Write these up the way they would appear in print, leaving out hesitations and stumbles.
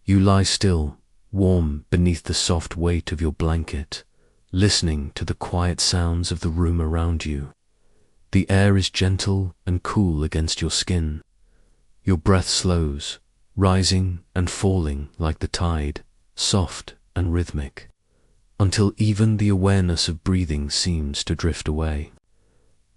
You lie still, warm beneath the soft weight of your blanket, listening to the quiet sounds of the room around you. The air is gentle and cool against your skin. Your breath slows, rising and falling like the tide, soft and rhythmic, until even the awareness of breathing seems to drift away.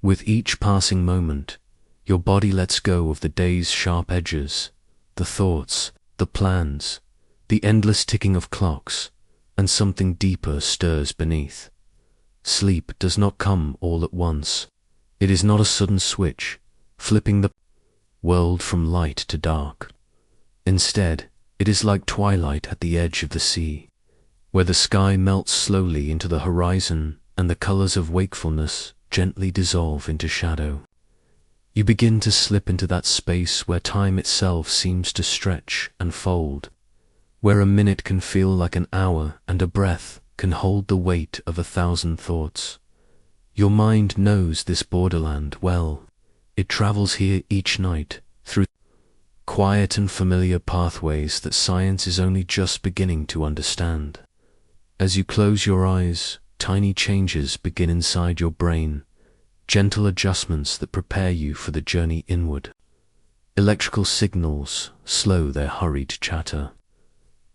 With each passing moment, your body lets go of the day's sharp edges, the thoughts, the plans, the endless ticking of clocks, and something deeper stirs beneath. Sleep does not come all at once. It is not a sudden switch, flipping the world from light to dark. Instead, it is like twilight at the edge of the sea, where the sky melts slowly into the horizon and the colors of wakefulness gently dissolve into shadow. You begin to slip into that space where time itself seems to stretch and fold, where a minute can feel like an hour and a breath can hold the weight of 1,000 thoughts. Your mind knows this borderland well. It travels here each night through quiet and familiar pathways that science is only just beginning to understand. As you close your eyes, tiny changes begin inside your brain, gentle adjustments that prepare you for the journey inward. Electrical signals slow their hurried chatter.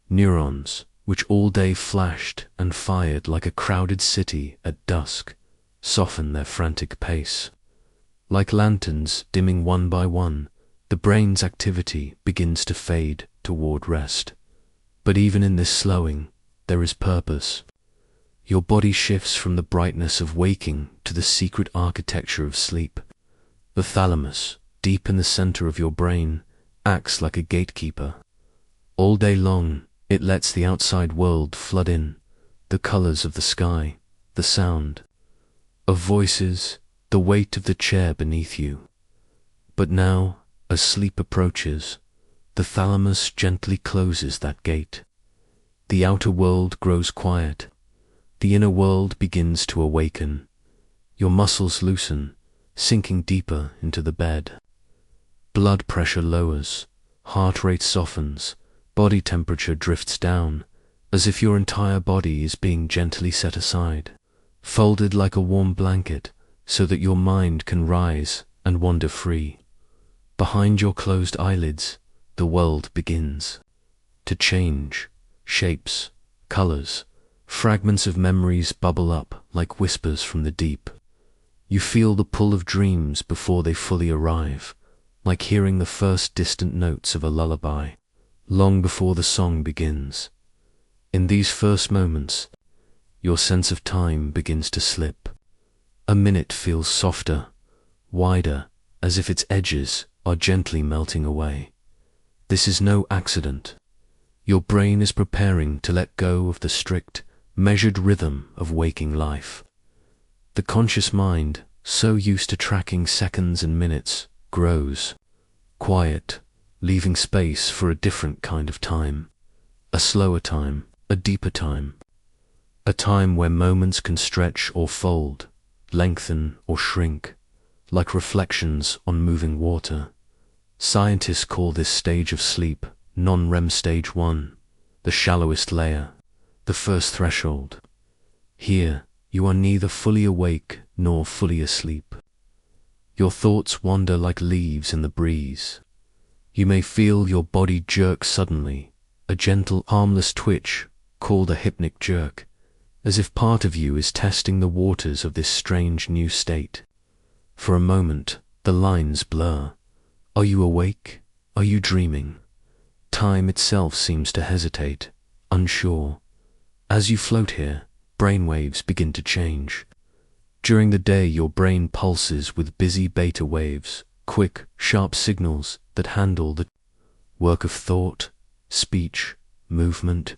Neurons, which all day flashed and fired like a crowded city at dusk, soften their frantic pace. Like lanterns dimming one by one, the brain's activity begins to fade toward rest. But even in this slowing, there is purpose. Your body shifts from the brightness of waking to the secret architecture of sleep. The thalamus, deep in the center of your brain, acts like a gatekeeper. All day long, it lets the outside world flood in, the colors of the sky, the sound of voices, the weight of the chair beneath you. But now, as sleep approaches, the thalamus gently closes that gate. The outer world grows quiet. The inner world begins to awaken. Your muscles loosen, sinking deeper into the bed. Blood pressure lowers, heart rate softens, body temperature drifts down, as if your entire body is being gently set aside, folded like a warm blanket, so that your mind can rise and wander free. Behind your closed eyelids, the world begins to change. Shapes, colors, fragments of memories bubble up like whispers from the deep. You feel the pull of dreams before they fully arrive, like hearing the first distant notes of a lullaby, long before the song begins. In these first moments, your sense of time begins to slip. A minute feels softer, wider, as if its edges are gently melting away. This is no accident. Your brain is preparing to let go of the strict, measured rhythm of waking life. The conscious mind, so used to tracking seconds and minutes, grows quiet, leaving space for a different kind of time. A slower time, a deeper time. A time where moments can stretch or fold, lengthen or shrink, like reflections on moving water. Scientists call this stage of sleep non-REM stage 1, the shallowest layer, the first threshold. Here, you are neither fully awake nor fully asleep. Your thoughts wander like leaves in the breeze. You may feel your body jerk suddenly, a gentle, harmless twitch called a hypnic jerk, as if part of you is testing the waters of this strange new state. For a moment, the lines blur. Are you awake? Are you dreaming? Time itself seems to hesitate, unsure. As you float here, brainwaves begin to change. During the day, your brain pulses with busy beta waves, quick, sharp signals that handle the work of thought, speech, movement.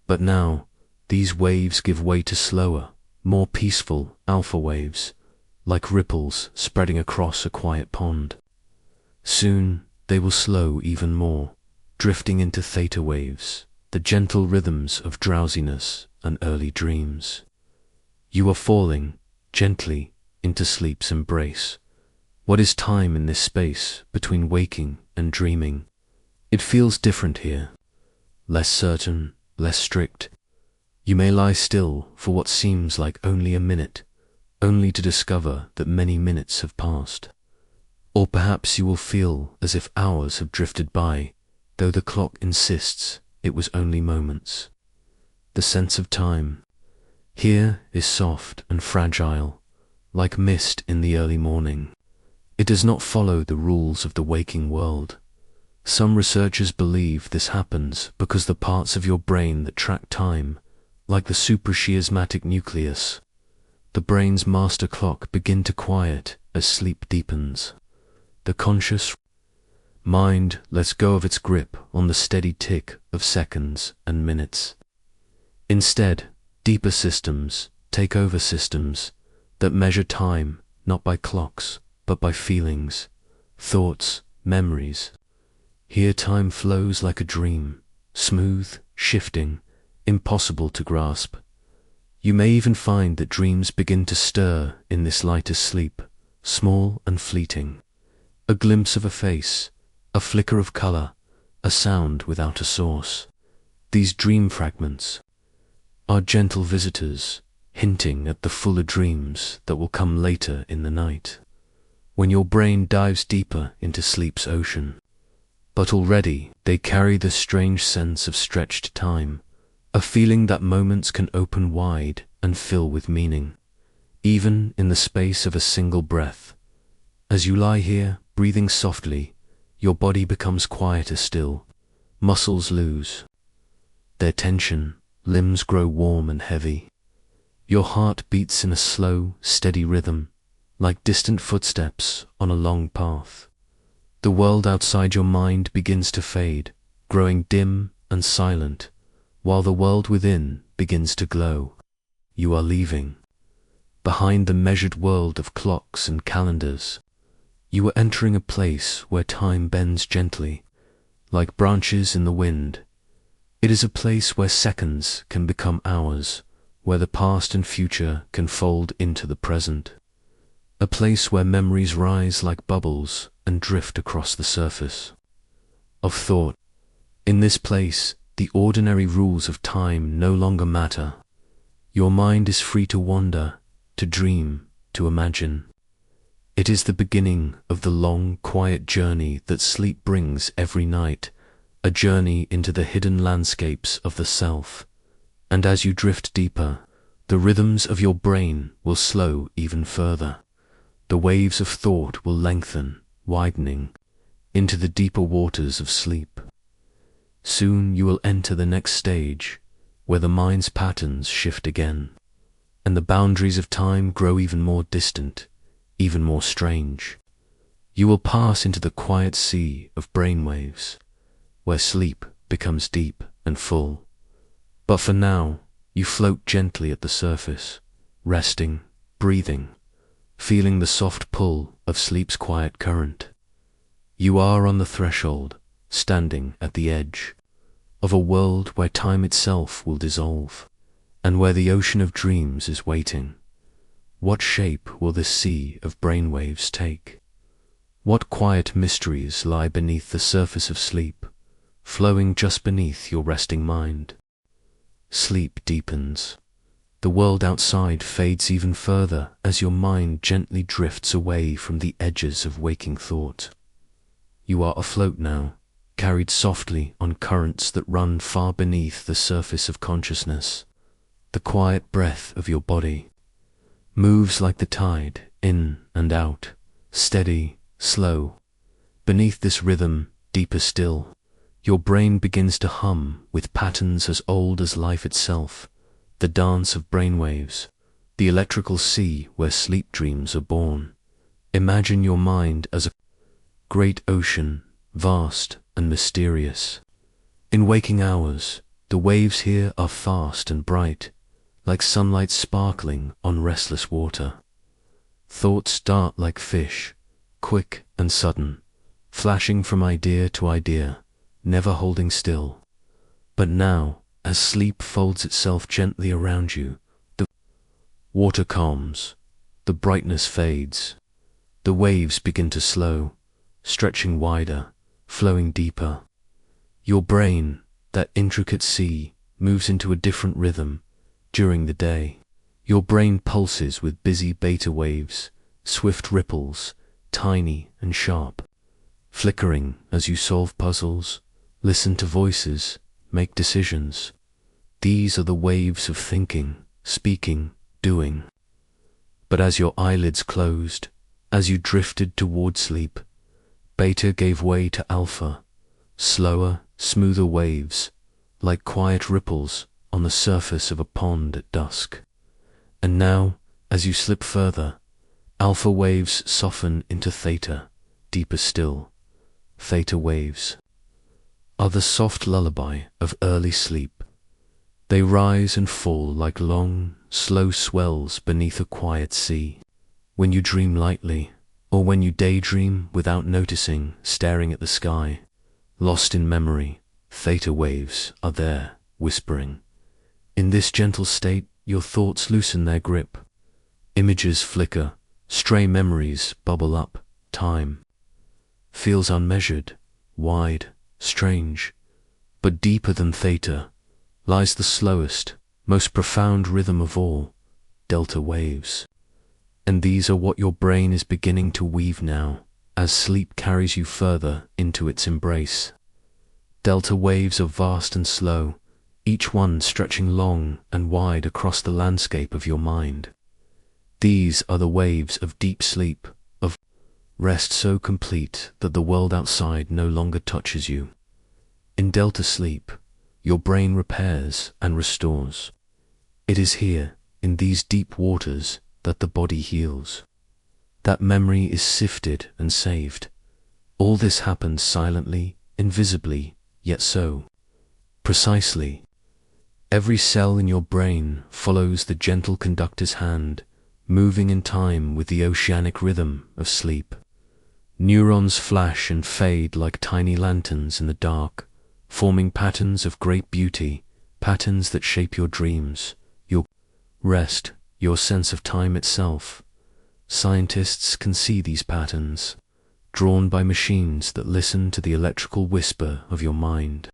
But now, these waves give way to slower, more peaceful alpha waves, like ripples spreading across a quiet pond. Soon, they will slow even more, drifting into theta waves, the gentle rhythms of drowsiness and early dreams. You are falling, gently, into sleep's embrace. What is time in this space between waking and dreaming? It feels different here. less certain, less strict. You may lie still for what seems like only a minute, only to discover that many minutes have passed. Or perhaps you will feel as if hours have drifted by, though the clock insists it was only moments. The sense of time here is soft and fragile, like mist in the early morning. It does not follow the rules of the waking world. Some researchers believe this happens because the parts of your brain that track time, like the suprachiasmatic nucleus, the brain's master clock, begin to quiet as sleep deepens. The conscious mind lets go of its grip on the steady tick of seconds and minutes. Instead, deeper systems take over, systems that measure time not by clocks, but by feelings, thoughts, memories. Here time flows like a dream, smooth, shifting, impossible to grasp. You may even find that dreams begin to stir in this lighter sleep, small and fleeting. A glimpse of a face, a flicker of color, a sound without a source. These dream fragments are gentle visitors, hinting at the fuller dreams that will come later in the night, when your brain dives deeper into sleep's ocean. But already they carry the strange sense of stretched time, a feeling that moments can open wide and fill with meaning, even in the space of a single breath. As you lie here, breathing softly, your body becomes quieter still. Muscles lose their tension, limbs grow warm and heavy. Your heart beats in a slow, steady rhythm, like distant footsteps on a long path. The world outside your mind begins to fade, growing dim and silent, while the world within begins to glow. You are leaving behind the measured world of clocks and calendars. You are entering a place where time bends gently, like branches in the wind. It is a place where seconds can become hours, where the past and future can fold into the present. A place where memories rise like bubbles and drift across the surface of thought. In this place, the ordinary rules of time no longer matter. Your mind is free to wander, to dream, to imagine. It is the beginning of the long, quiet journey that sleep brings every night, a journey into the hidden landscapes of the self. And as you drift deeper, the rhythms of your brain will slow even further. The waves of thought will lengthen, widening, into the deeper waters of sleep. Soon you will enter the next stage, where the mind's patterns shift again, and the boundaries of time grow even more distant, even more strange. You will pass into the quiet sea of brainwaves, where sleep becomes deep and full. But for now, you float gently at the surface, resting, breathing, feeling the soft pull of sleep's quiet current. You are on the threshold, standing at the edge of a world where time itself will dissolve, and where the ocean of dreams is waiting. What shape will this sea of brainwaves take? What quiet mysteries lie beneath the surface of sleep, flowing just beneath your resting mind? Sleep deepens. The world outside fades even further as your mind gently drifts away from the edges of waking thought. You are afloat now, carried softly on currents that run far beneath the surface of consciousness. The quiet breath of your body moves like the tide, in and out, steady, slow. Beneath this rhythm, deeper still, your brain begins to hum with patterns as old as life itself, the dance of brainwaves, the electrical sea where sleep dreams are born. Imagine your mind as a great ocean, vast and mysterious. In waking hours, the waves here are fast and bright, like sunlight sparkling on restless water. Thoughts dart like fish, quick and sudden, flashing from idea to idea, never holding still. But now, as sleep folds itself gently around you, the water calms, the brightness fades, the waves begin to slow, stretching wider, flowing deeper. Your brain, that intricate sea, moves into a different rhythm during the day. Your brain pulses with busy beta waves, swift ripples, tiny and sharp, flickering as you solve puzzles, listen to voices, make decisions. These are the waves of thinking, speaking, doing. But as your eyelids closed, as you drifted toward sleep, beta gave way to alpha, slower, smoother waves, like quiet ripples on the surface of a pond at dusk. And now, as you slip further, alpha waves soften into theta, deeper still. Theta waves are the soft lullaby of early sleep. They rise and fall like long, slow swells beneath a quiet sea. When you dream lightly, or when you daydream without noticing, staring at the sky, lost in memory, theta waves are there, whispering. In this gentle state, your thoughts loosen their grip. Images flicker, stray memories bubble up, time feels unmeasured, wide, strange. But deeper than theta lies the slowest, most profound rhythm of all, delta waves. And these are what your brain is beginning to weave now, as sleep carries you further into its embrace. Delta waves are vast and slow, each one stretching long and wide across the landscape of your mind. These are the waves of deep sleep, of rest so complete that the world outside no longer touches you. In delta sleep, your brain repairs and restores. It is here, in these deep waters, that the body heals. That memory is sifted and saved. All this happens silently, invisibly, yet so precisely. Every cell in your brain follows the gentle conductor's hand, moving in time with the oceanic rhythm of sleep. Neurons flash and fade like tiny lanterns in the dark, forming patterns of great beauty, patterns that shape your dreams, your rest, your sense of time itself. Scientists can see these patterns, drawn by machines that listen to the electrical whisper of your mind.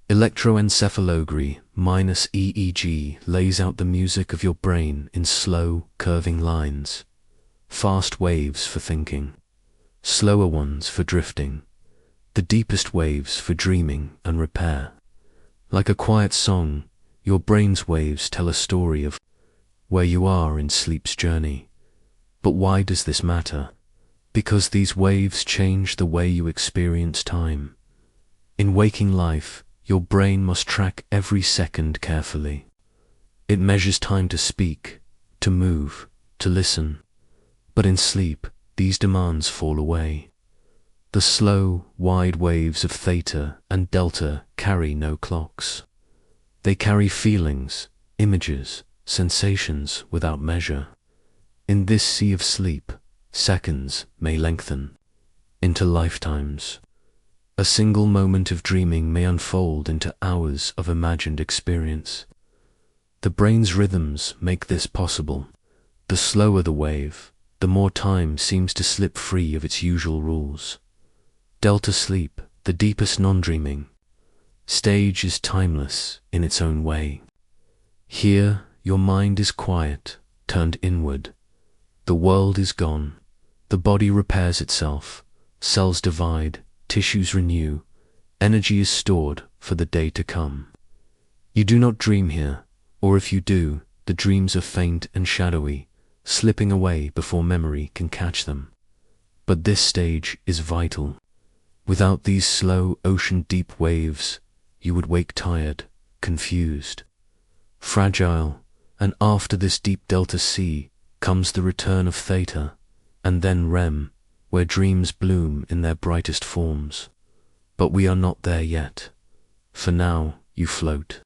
Electroencephalography minus EEG lays out the music of your brain in slow, curving lines. Fast waves for thinking, slower ones for drifting, the deepest waves for dreaming and repair. Like a quiet song, your brain's waves tell a story of where you are in sleep's journey. But why does this matter? Because these waves change the way you experience time. In waking life, your brain must track every second carefully. It measures time to speak, to move, to listen. But in sleep, these demands fall away. The slow, wide waves of theta and delta carry no clocks. They carry feelings, images, sensations without measure. In this sea of sleep, seconds may lengthen into lifetimes. A single moment of dreaming may unfold into hours of imagined experience. The brain's rhythms make this possible. The slower the wave, the more time seems to slip free of its usual rules. Delta sleep, the deepest non-dreaming stage, is timeless in its own way. Here, your mind is quiet, turned inward. The world is gone. The body repairs itself. Cells divide, tissues renew. Energy is stored for the day to come. You do not dream here, or if you do, the dreams are faint and shadowy, slipping away before memory can catch them. But this stage is vital. Without these slow, ocean-deep waves, you would wake tired, confused, fragile, and after this deep delta sea comes the return of theta, and then REM, where dreams bloom in their brightest forms. But we are not there yet. For now, you float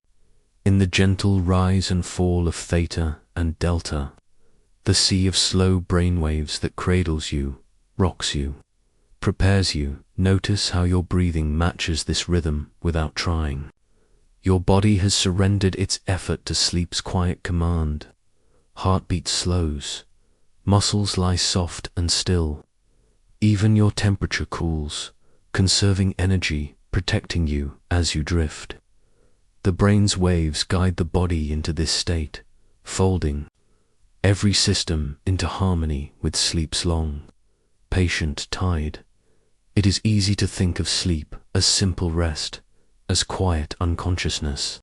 in the gentle rise and fall of theta and delta, the sea of slow brainwaves that cradles you, rocks you, prepares you. Notice how your breathing matches this rhythm without trying. Your body has surrendered its effort to sleep's quiet command. Heartbeat slows, muscles lie soft and still. Even your temperature cools, conserving energy, protecting you as you drift. The brain's waves guide the body into this state, folding every system into harmony with sleep's long, patient tide. It is easy to think of sleep as simple rest, as quiet unconsciousness.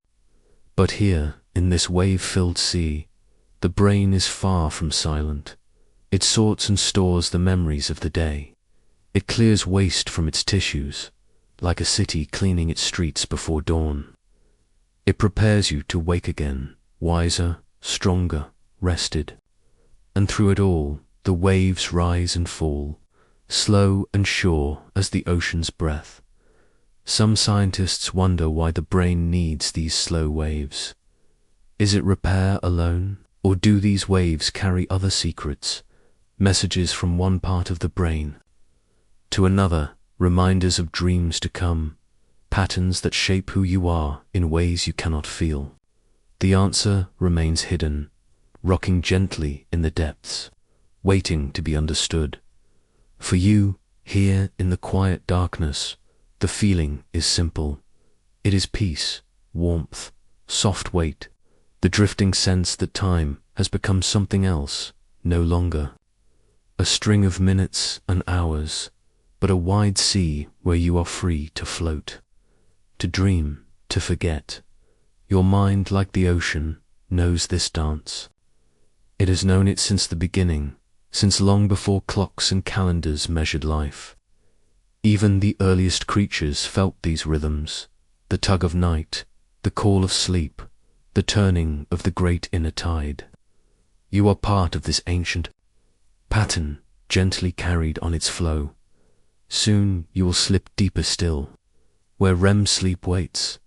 But here, in this wave-filled sea, the brain is far from silent. It sorts and stores the memories of the day. It clears waste from its tissues, like a city cleaning its streets before dawn. It prepares you to wake again, wiser, stronger, rested. And through it all, the waves rise and fall, slow and sure as the ocean's breath. Some scientists wonder why the brain needs these slow waves. Is it repair alone, or do these waves carry other secrets, messages from one part of the brain to another, reminders of dreams to come, patterns that shape who you are in ways you cannot feel? The answer remains hidden, rocking gently in the depths, waiting to be understood. For you, here in the quiet darkness, the feeling is simple. It is peace, warmth, soft weight, the drifting sense that time has become something else, no longer a string of minutes and hours, but a wide sea where you are free to float, to dream, to forget. Your mind, like the ocean, knows this dance. It has known it since the beginning, since long before clocks and calendars measured life. Even the earliest creatures felt these rhythms, the tug of night, the call of sleep, the turning of the great inner tide. You are part of this ancient pattern, gently carried on its flow. Soon you will slip deeper still, where REM sleep waits,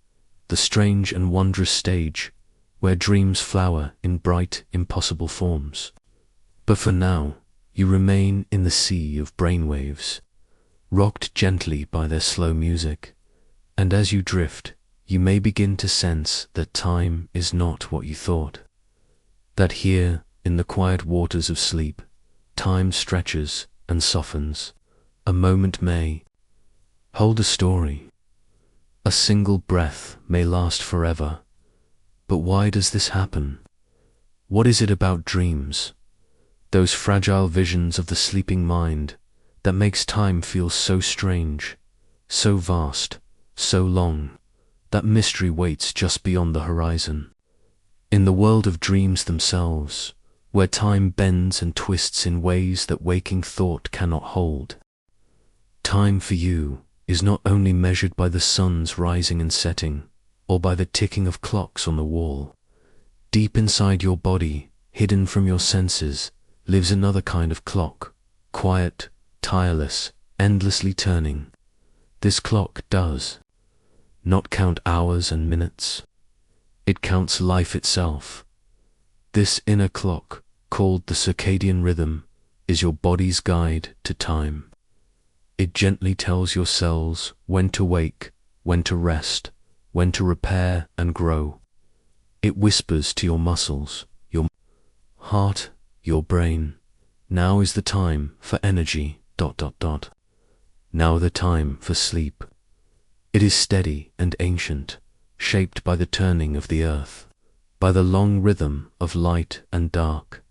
the strange and wondrous stage, where dreams flower in bright, impossible forms. But for now, you remain in the sea of brainwaves, rocked gently by their slow music, and as you drift, you may begin to sense that time is not what you thought. That here, in the quiet waters of sleep, time stretches and softens. A moment may hold a story. A single breath may last forever. But why does this happen? What is it about dreams, those fragile visions of the sleeping mind, that makes time feel so strange, so vast, so long, that mystery waits just beyond the horizon? In the world of dreams themselves, where time bends and twists in ways that waking thought cannot hold, time for you is not only measured by the sun's rising and setting, or by the ticking of clocks on the wall. Deep inside your body, hidden from your senses, lives another kind of clock, quiet, tireless, endlessly turning. This clock does not count hours and minutes. It counts life itself. This inner clock, called the circadian rhythm, is your body's guide to time. It gently tells your cells when to wake, when to rest, when to repair and grow. It whispers to your muscles, your heart, your brain, now is the time for energy, ... Now the time for sleep. It is steady and ancient, shaped by the turning of the earth, by the long rhythm of light and dark.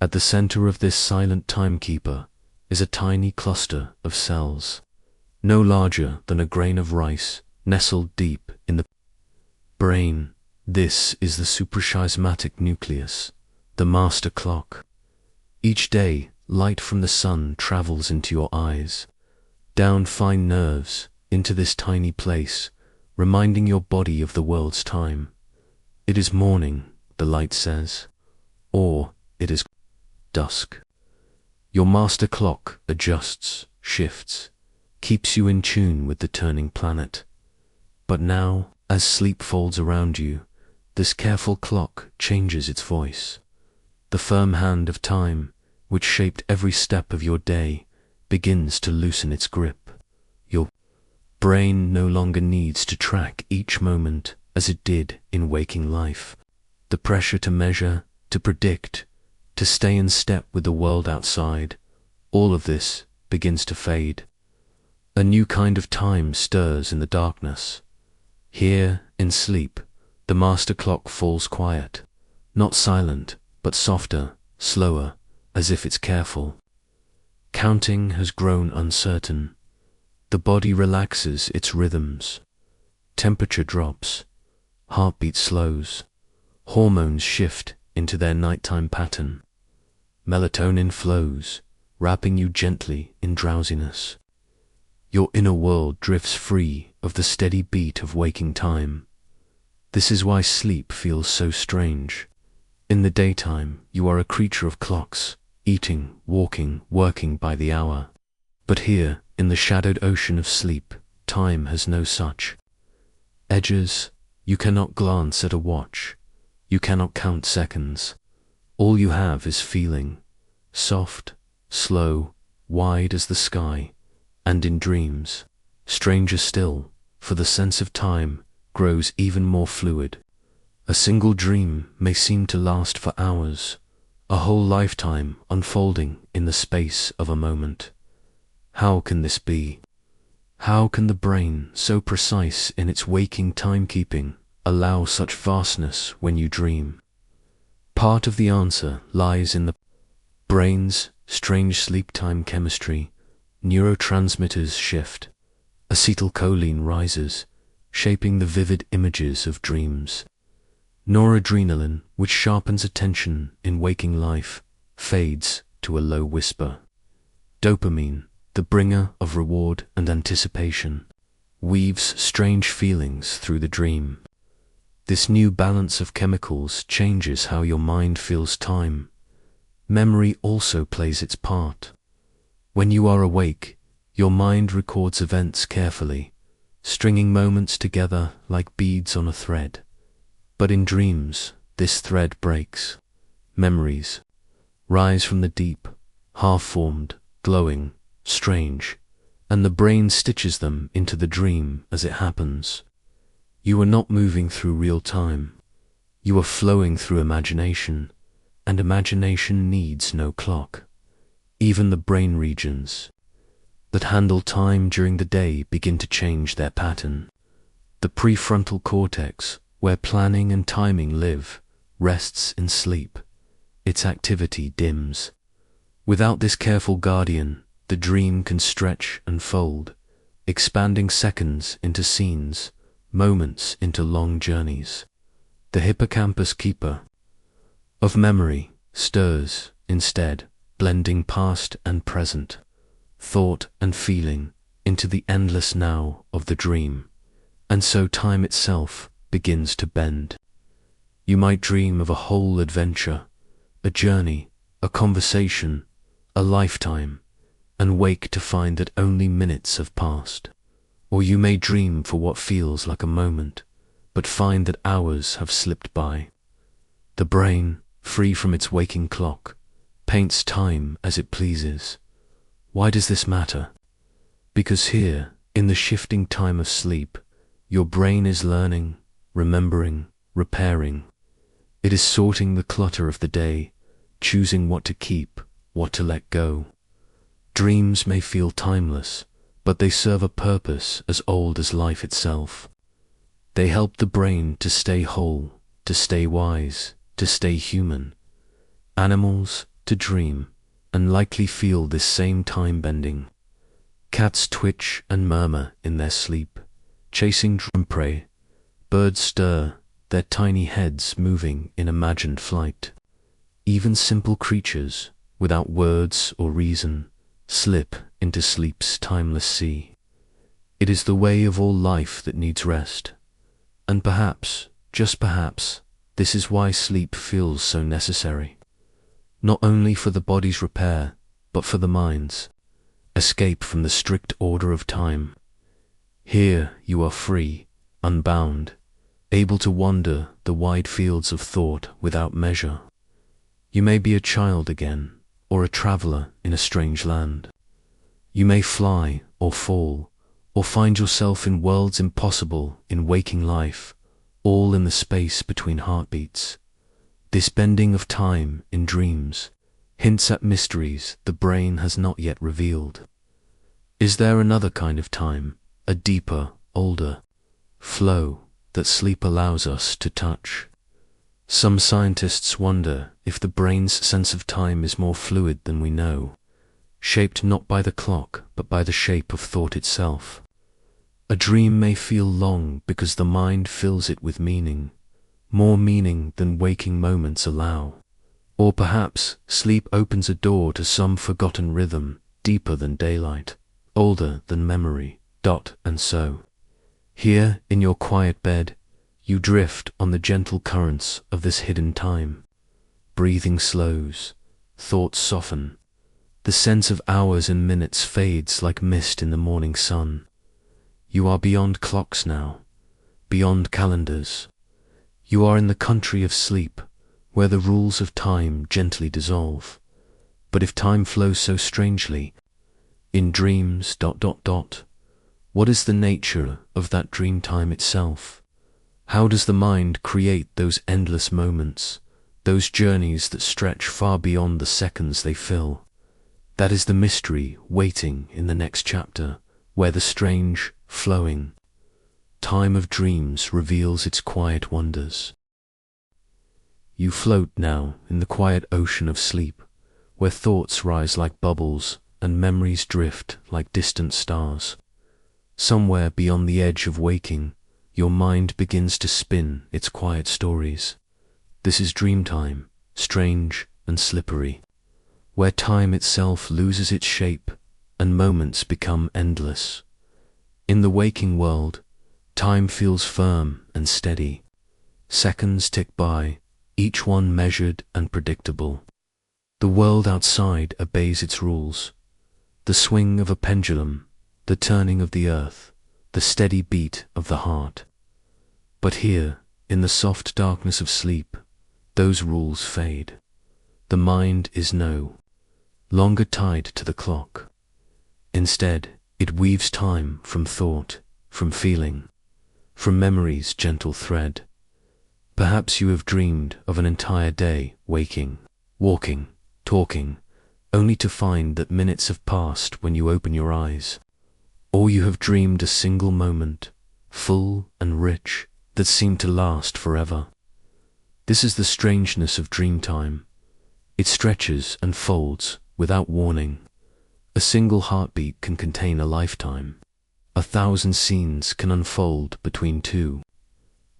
At the center of this silent timekeeper is a tiny cluster of cells, no larger than a grain of rice, nestled deep in the brain. This is the suprachiasmatic nucleus, the master clock. Each day, light from the sun travels into your eyes, down fine nerves, into this tiny place, reminding your body of the world's time. It is morning, the light says, or it is dusk. Your master clock adjusts, shifts, keeps you in tune with the turning planet. But now, as sleep folds around you, this careful clock changes its voice. The firm hand of time, which shaped every step of your day, begins to loosen its grip. Your brain no longer needs to track each moment as it did in waking life. The pressure to measure, to predict, to stay in step with the world outside, all of this begins to fade. A new kind of time stirs in the darkness. Here, in sleep, the master clock falls quiet, not silent, but softer, slower, as if it's careful. Counting has grown uncertain. The body relaxes its rhythms. Temperature drops, heartbeat slows, hormones shift into their nighttime pattern. Melatonin flows, wrapping you gently in drowsiness. Your inner world drifts free of the steady beat of waking time. This is why sleep feels so strange. In the daytime, you are a creature of clocks, eating, walking, working by the hour. But here, in the shadowed ocean of sleep, time has no such edges. You cannot glance at a watch. You cannot count seconds. All you have is feeling, soft, slow, wide as the sky, and in dreams, stranger still, for the sense of time grows even more fluid. A single dream may seem to last for hours, a whole lifetime unfolding in the space of a moment. How can this be? How can the brain, so precise in its waking timekeeping, allow such vastness when you dream? Part of the answer lies in the brain's strange sleep-time chemistry. Neurotransmitters shift. Acetylcholine rises, shaping the vivid images of dreams. Noradrenaline, which sharpens attention in waking life, fades to a low whisper. Dopamine, the bringer of reward and anticipation, weaves strange feelings through the dream. This new balance of chemicals changes how your mind feels time. Memory also plays its part. When you are awake, your mind records events carefully, stringing moments together like beads on a thread. But in dreams, this thread breaks. Memories rise from the deep, half-formed, glowing, strange, and the brain stitches them into the dream as it happens. You are not moving through real time. You are flowing through imagination, and imagination needs no clock. Even the brain regions that handle time during the day begin to change their pattern. The prefrontal cortex, where planning and timing live, rests in sleep. Its activity dims. Without this careful guardian, the dream can stretch and fold, expanding seconds into scenes, moments into long journeys. The hippocampus, keeper of memory, stirs, instead, blending past and present, thought and feeling into the endless now of the dream. And so time itself begins to bend. You might dream of a whole adventure, a journey, a conversation, a lifetime, and wake to find that only minutes have passed. Or you may dream for what feels like a moment, but find that hours have slipped by. The brain, free from its waking clock, paints time as it pleases. Why does this matter? Because here, in the shifting time of sleep, your brain is learning, remembering, repairing. It is sorting the clutter of the day, choosing what to keep, what to let go. Dreams may feel timeless, but they serve a purpose as old as life itself. They help the brain to stay whole, to stay wise, to stay human. Animals to dream, and likely feel this same time bending. Cats twitch and murmur in their sleep, chasing prey. Birds stir, their tiny heads moving in imagined flight. Even simple creatures, without words or reason, slip into sleep's timeless sea. It is the way of all life that needs rest. And perhaps, just perhaps, this is why sleep feels so necessary. Not only for the body's repair, but for the mind's escape from the strict order of time. Here you are free, unbound, able to wander the wide fields of thought without measure. You may be a child again, or a traveler in a strange land. You may fly or fall, or find yourself in worlds impossible in waking life, all in the space between heartbeats. This bending of time in dreams hints at mysteries the brain has not yet revealed. Is there another kind of time, a deeper, older flow that sleep allows us to touch. Some scientists wonder if the brain's sense of time is more fluid than we know, shaped not by the clock but by the shape of thought itself. A dream may feel long because the mind fills it with meaning, more meaning than waking moments allow. Or perhaps sleep opens a door to some forgotten rhythm, deeper than daylight, older than memory. And so, here in your quiet bed, you drift on the gentle currents of this hidden time. Breathing slows, thoughts soften. The sense of hours and minutes fades like mist in the morning sun. You are beyond clocks now, beyond calendars. You are in the country of sleep, where the rules of time gently dissolve. But if time flows so strangely, in dreams... What is the nature of that dream time itself? How does the mind create those endless moments, those journeys that stretch far beyond the seconds they fill? That is the mystery waiting in the next chapter, where the strange, flowing time of dreams reveals its quiet wonders. You float now in the quiet ocean of sleep, where thoughts rise like bubbles and memories drift like distant stars. Somewhere beyond the edge of waking, your mind begins to spin its quiet stories. This is dream time, strange and slippery, where time itself loses its shape and moments become endless. In the waking world, time feels firm and steady. Seconds tick by, each one measured and predictable. The world outside obeys its rules. The swing of a pendulum, the turning of the earth, the steady beat of the heart. But here, in the soft darkness of sleep, those rules fade. The mind is no longer tied to the clock. Instead, it weaves time from thought, from feeling, from memory's gentle thread. Perhaps you have dreamed of an entire day waking, walking, talking, only to find that minutes have passed when you open your eyes. Or you have dreamed a single moment, full and rich, that seemed to last forever. This is the strangeness of dream time. It stretches and folds without warning. A single heartbeat can contain a lifetime. 1,000 scenes can unfold between 2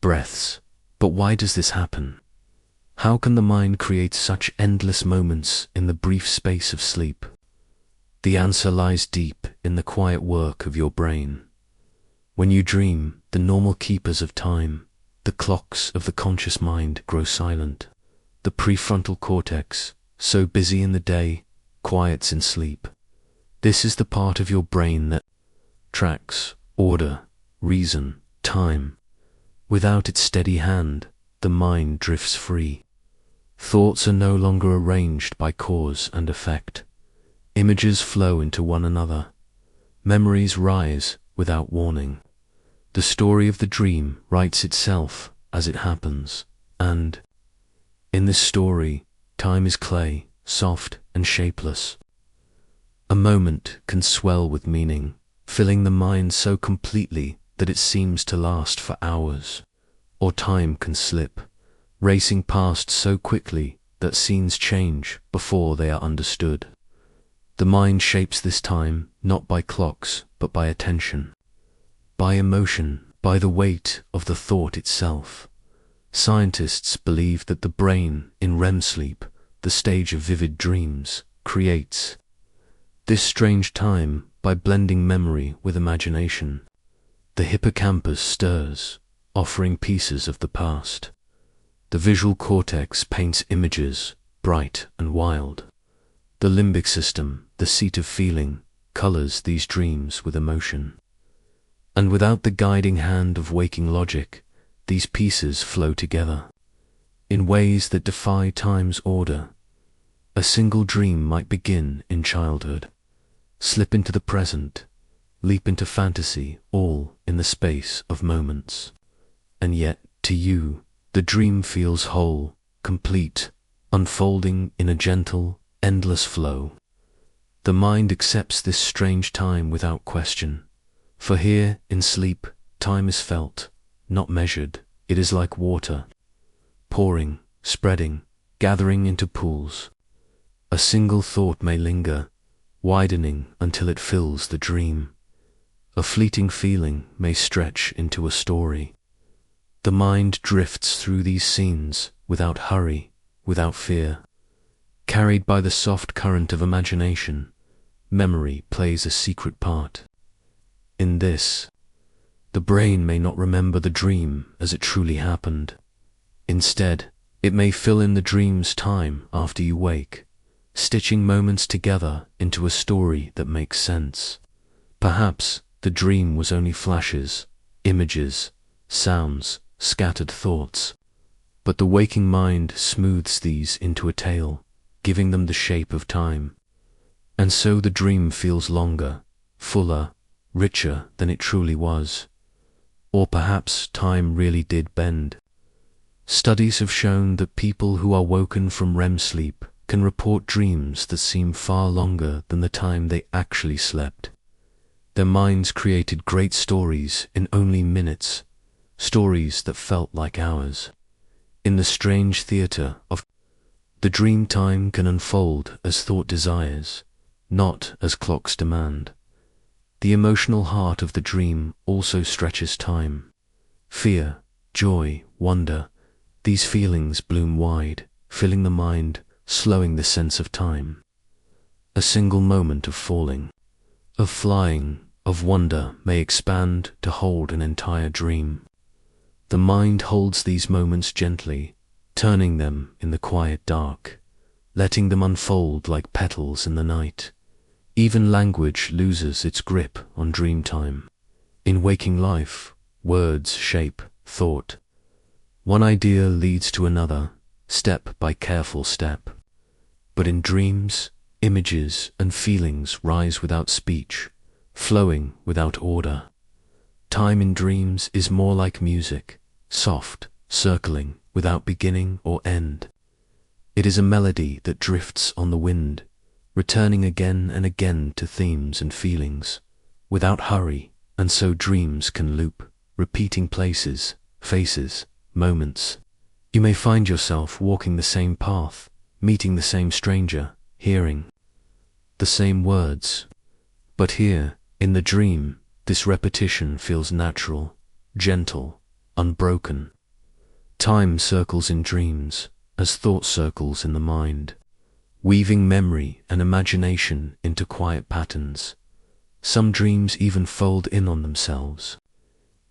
breaths. But why does this happen? How can the mind create such endless moments in the brief space of sleep? The answer lies deep in the quiet work of your brain. When you dream, the normal keepers of time, the clocks of the conscious mind, grow silent. The prefrontal cortex, so busy in the day, quiets in sleep. This is the part of your brain that tracks order, reason, time. Without its steady hand, the mind drifts free. Thoughts are no longer arranged by cause and effect. Images flow into one another. Memories rise without warning. The story of the dream writes itself as it happens, and in this story, time is clay, soft and shapeless. A moment can swell with meaning, filling the mind so completely that it seems to last for hours. Or time can slip, racing past so quickly that scenes change before they are understood. The mind shapes this time not by clocks but by attention, by emotion, by the weight of the thought itself. Scientists believe that the brain, in REM sleep, the stage of vivid dreams, creates this strange time by blending memory with imagination. The hippocampus stirs, offering pieces of the past. The visual cortex paints images, bright and wild. The limbic system, the seat of feeling, colors these dreams with emotion. And without the guiding hand of waking logic, these pieces flow together in ways that defy time's order. A single dream might begin in childhood, slip into the present, leap into fantasy, all in the space of moments. And yet, to you, the dream feels whole, complete, unfolding in a gentle, endless flow. The mind accepts this strange time without question, for here, in sleep, time is felt, not measured. It is like water, pouring, spreading, gathering into pools. A single thought may linger, widening until it fills the dream. A fleeting feeling may stretch into a story. The mind drifts through these scenes without hurry, without fear. Carried by the soft current of imagination, memory plays a secret part. In this, the brain may not remember the dream as it truly happened. Instead, it may fill in the dream's time after you wake, stitching moments together into a story that makes sense. Perhaps the dream was only flashes, images, sounds, scattered thoughts, but the waking mind smooths these into a tale, giving them the shape of time. And so the dream feels longer, fuller, richer than it truly was. Or perhaps time really did bend. Studies have shown that people who are woken from REM sleep can report dreams that seem far longer than the time they actually slept. Their minds created great stories in only minutes, stories that felt like hours. In the strange theatre of the dream, time can unfold as thought desires, not as clocks demand. The emotional heart of the dream also stretches time. Fear, joy, wonder, these feelings bloom wide, filling the mind, slowing the sense of time. A single moment of falling, of flying, of wonder may expand to hold an entire dream. The mind holds these moments gently, turning them in the quiet dark, letting them unfold like petals in the night. Even language loses its grip on dream time. In waking life, words shape thought. One idea leads to another, step by careful step. But in dreams, images and feelings rise without speech, flowing without order. Time in dreams is more like music, soft, circling, without beginning or end. It is a melody that drifts on the wind, returning again and again to themes and feelings, without hurry, and so dreams can loop, repeating places, faces, moments. You may find yourself walking the same path, meeting the same stranger, hearing the same words. But here, in the dream, this repetition feels natural, gentle, unbroken. Time circles in dreams, as thought circles in the mind, weaving memory and imagination into quiet patterns. Some dreams even fold in on themselves.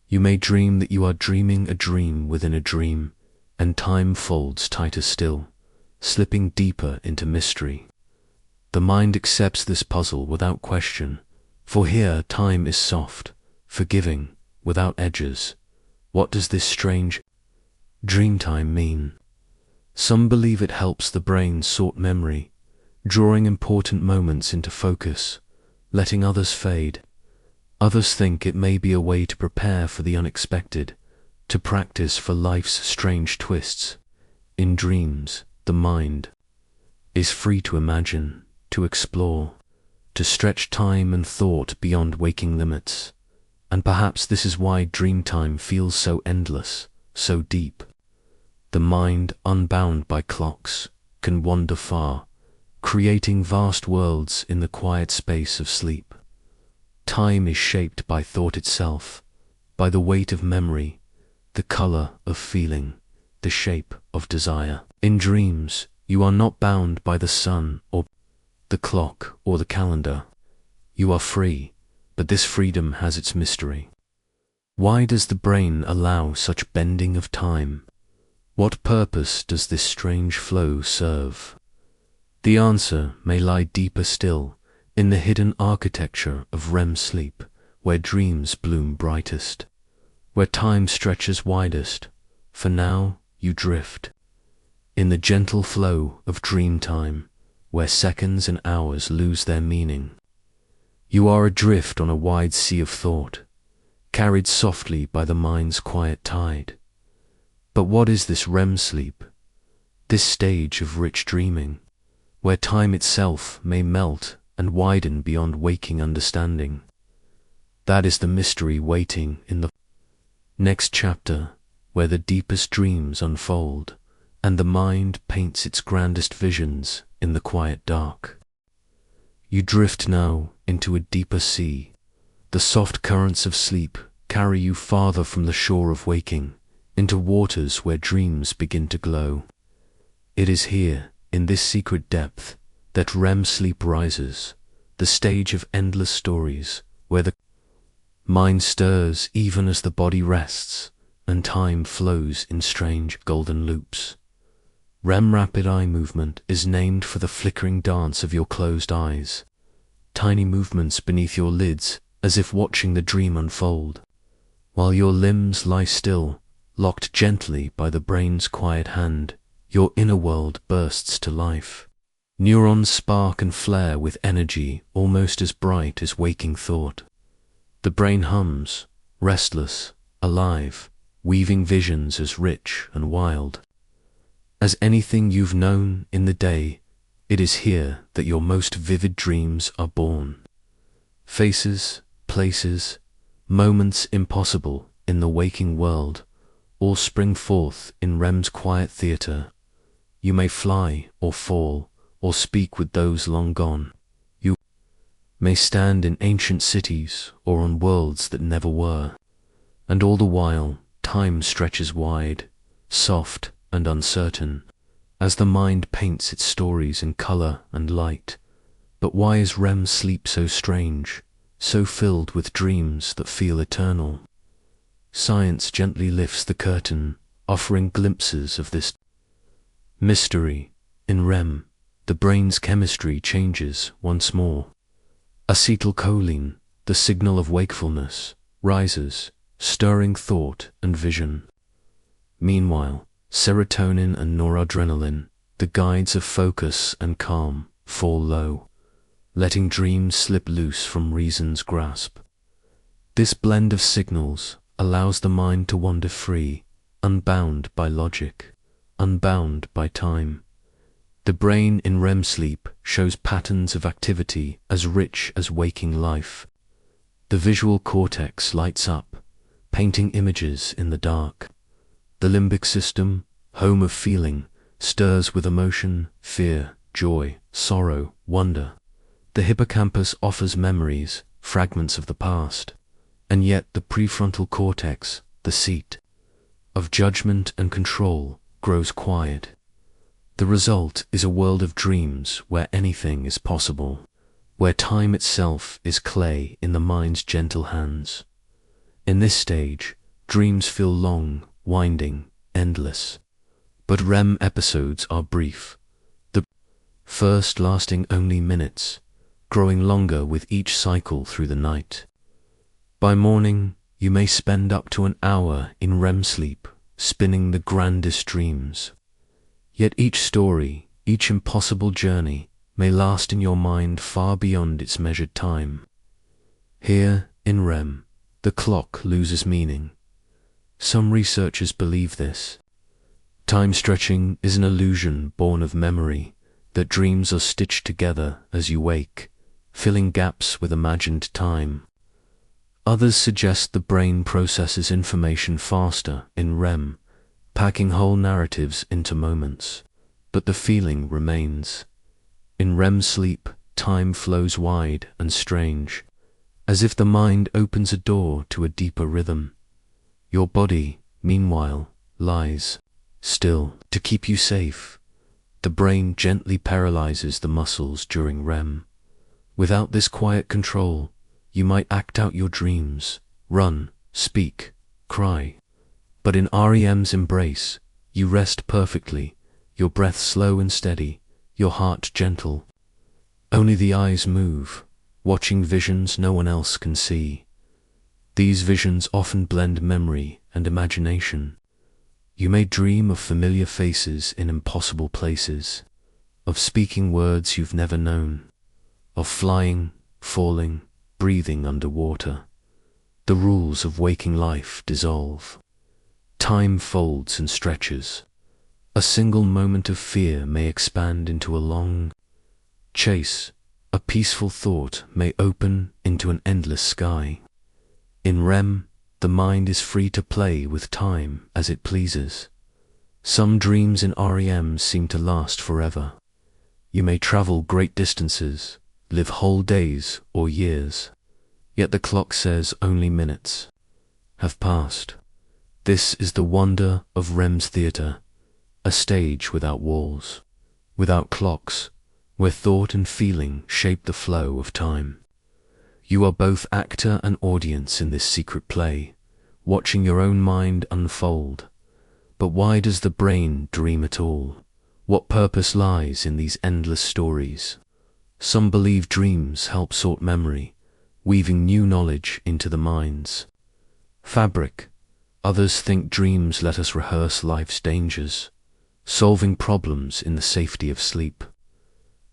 You may dream that you are dreaming a dream within a dream, and time folds tighter still, slipping deeper into mystery. The mind accepts this puzzle without question, for here time is soft, forgiving, without edges. What does this strange dream time mean? Some believe it helps the brain sort memory, drawing important moments into focus, letting others fade. Others think it may be a way to prepare for the unexpected, to practice for life's strange twists. In dreams, the mind is free to imagine, to explore, to stretch time and thought beyond waking limits. And perhaps this is why dream time feels so endless, so deep. The mind, unbound by clocks, can wander far, creating vast worlds in the quiet space of sleep. Time is shaped by thought itself, by the weight of memory, the color of feeling, the shape of desire. In dreams, you are not bound by the sun or the clock or the calendar. You are free, but this freedom has its mystery. Why does the brain allow such bending of time? What purpose does this strange flow serve? The answer may lie deeper still, in the hidden architecture of REM sleep, where dreams bloom brightest, where time stretches widest. For now, you drift in the gentle flow of dream time, where seconds and hours lose their meaning. You are adrift on a wide sea of thought, carried softly by the mind's quiet tide. But what is this REM sleep, this stage of rich dreaming, where time itself may melt and widen beyond waking understanding? That is the mystery waiting in the Next chapter, where the deepest dreams unfold, and the mind paints its grandest visions in the quiet dark. You drift now into a deeper sea. The soft currents of sleep carry you farther from the shore of waking, into waters where dreams begin to glow. It is here, in this secret depth, that REM sleep rises, the stage of endless stories, where the mind stirs even as the body rests, and time flows in strange golden loops. REM rapid eye movement is named for the flickering dance of your closed eyes, tiny movements beneath your lids as if watching the dream unfold, while your limbs lie still, locked gently by the brain's quiet hand. Your inner world bursts to life. Neurons spark and flare with energy almost as bright as waking thought. The brain hums, restless, alive, weaving visions as rich and wild as anything you've known in the day. It is here that your most vivid dreams are born. Faces, places, moments impossible in the waking world, all spring forth in REM's quiet theatre. You may fly or fall, or speak with those long gone. You may stand in ancient cities or on worlds that never were. And all the while, time stretches wide, soft and uncertain, as the mind paints its stories in color and light. But why is REM sleep so strange, so filled with dreams that feel eternal? Science gently lifts the curtain, offering glimpses of this mystery. In REM, the brain's chemistry changes once more. Acetylcholine, the signal of wakefulness, rises, stirring thought and vision. Meanwhile, serotonin and noradrenaline, the guides of focus and calm, fall low, letting dreams slip loose from reason's grasp. This blend of signals allows the mind to wander free, unbound by logic, unbound by time. The brain in REM sleep shows patterns of activity as rich as waking life. The visual cortex lights up, painting images in the dark. The limbic system, home of feeling, stirs with emotion, fear, joy, sorrow, wonder. The hippocampus offers memories, fragments of the past. And yet the prefrontal cortex, the seat of judgment and control, grows quiet. The result is a world of dreams where anything is possible, where time itself is clay in the mind's gentle hands. In this stage, dreams feel long, winding, endless. But REM episodes are brief, the first lasting only minutes, growing longer with each cycle through the night. By morning, you may spend up to an hour in REM sleep, spinning the grandest dreams. Yet each story, each impossible journey, may last in your mind far beyond its measured time. Here, in REM, the clock loses meaning. Some researchers believe this. Time stretching is an illusion born of memory, that dreams are stitched together as you wake, filling gaps with imagined time. Others suggest the brain processes information faster in REM, packing whole narratives into moments, but the feeling remains. In REM sleep, time flows wide and strange, as if the mind opens a door to a deeper rhythm. Your body, meanwhile, lies still to keep you safe. The brain gently paralyzes the muscles during REM. Without this quiet control, you might act out your dreams, run, speak, cry. But in REM's embrace, you rest perfectly, your breath slow and steady, your heart gentle. Only the eyes move, watching visions no one else can see. These visions often blend memory and imagination. You may dream of familiar faces in impossible places, of speaking words you've never known, of flying, falling, breathing underwater. The rules of waking life dissolve. Time folds and stretches. A single moment of fear may expand into a long chase. A peaceful thought may open into an endless sky. In REM, the mind is free to play with time as it pleases. Some dreams in REM seem to last forever. You may travel great distances, live whole days or years, yet the clock says only minutes have passed. This is the wonder of REM's theatre, a stage without walls, without clocks, where thought and feeling shape the flow of time. You are both actor and audience in this secret play, watching your own mind unfold. But why does the brain dream at all? What purpose lies in these endless stories? Some believe dreams help sort memory, weaving new knowledge into the mind's fabric. Others think dreams let us rehearse life's dangers, solving problems in the safety of sleep.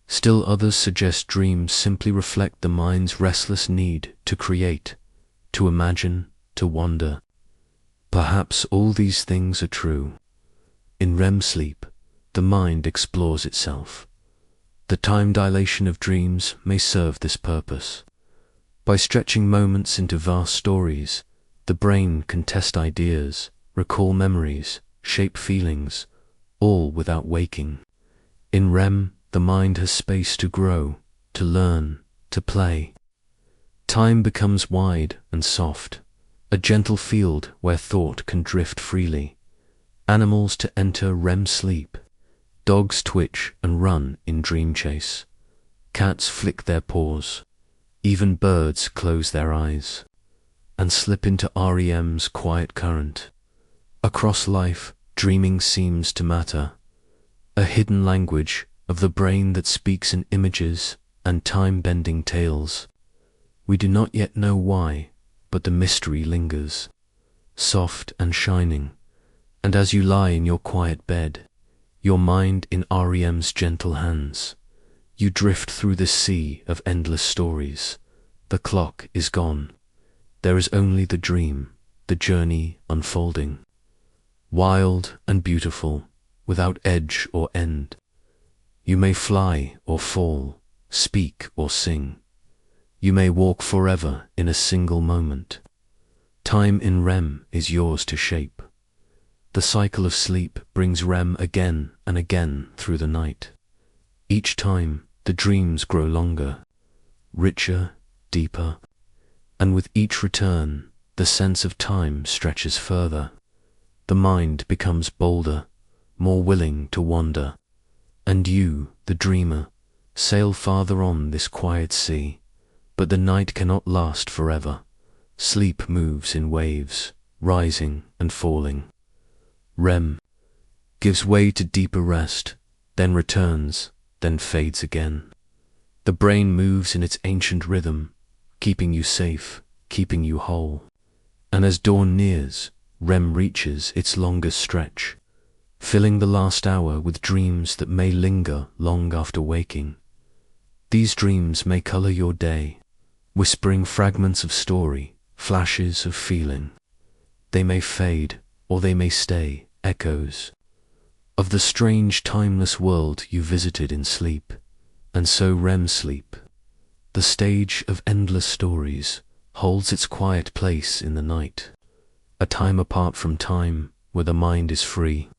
Still others suggest dreams simply reflect the mind's restless need to create, to imagine, to wonder. Perhaps all these things are true. In REM sleep, the mind explores itself. The time dilation of dreams may serve this purpose. By stretching moments into vast stories, the brain can test ideas, recall memories, shape feelings, all without waking. In REM, the mind has space to grow, to learn, to play. Time becomes wide and soft, a gentle field where thought can drift freely. Animals to enter REM sleep. Dogs twitch and run in dream chase. Cats flick their paws. Even birds close their eyes and slip into REM's quiet current. Across life, dreaming seems to matter, a hidden language of the brain that speaks in images and time-bending tales. We do not yet know why, but the mystery lingers, soft and shining, and as you lie in your quiet bed, your mind in REM's gentle hands, you drift through this sea of endless stories. The clock is gone. There is only the dream, the journey unfolding. Wild and beautiful, without edge or end. You may fly or fall, speak or sing. You may walk forever in a single moment. Time in REM is yours to shape. The cycle of sleep brings REM again and again through the night. Each time, the dreams grow longer, richer, deeper, and with each return, the sense of time stretches further. The mind becomes bolder, more willing to wander, and you, the dreamer, sail farther on this quiet sea. But the night cannot last forever. Sleep moves in waves, rising and falling. REM gives way to deeper rest, then returns, then fades again. The brain moves in its ancient rhythm, keeping you safe, keeping you whole. And as dawn nears, REM reaches its longest stretch, filling the last hour with dreams that may linger long after waking. These dreams may color your day, whispering fragments of story, flashes of feeling. They may fade, or they may stay, echoes of the strange timeless world you visited in sleep. And so REM sleep, the stage of endless stories, holds its quiet place in the night, a time apart from time where the mind is free,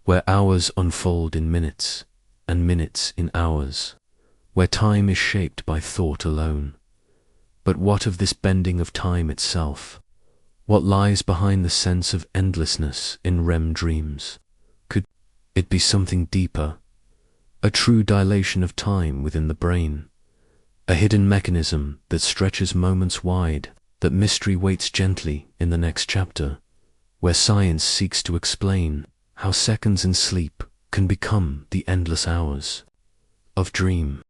where hours unfold in minutes and minutes in hours, where time is shaped by thought alone. But what of this bending of time itself? What lies behind the sense of endlessness in REM dreams? Could it be something deeper? A true dilation of time within the brain, a hidden mechanism that stretches moments wide, that mystery waits gently in the next chapter, where science seeks to explain how seconds in sleep can become the endless hours of dream.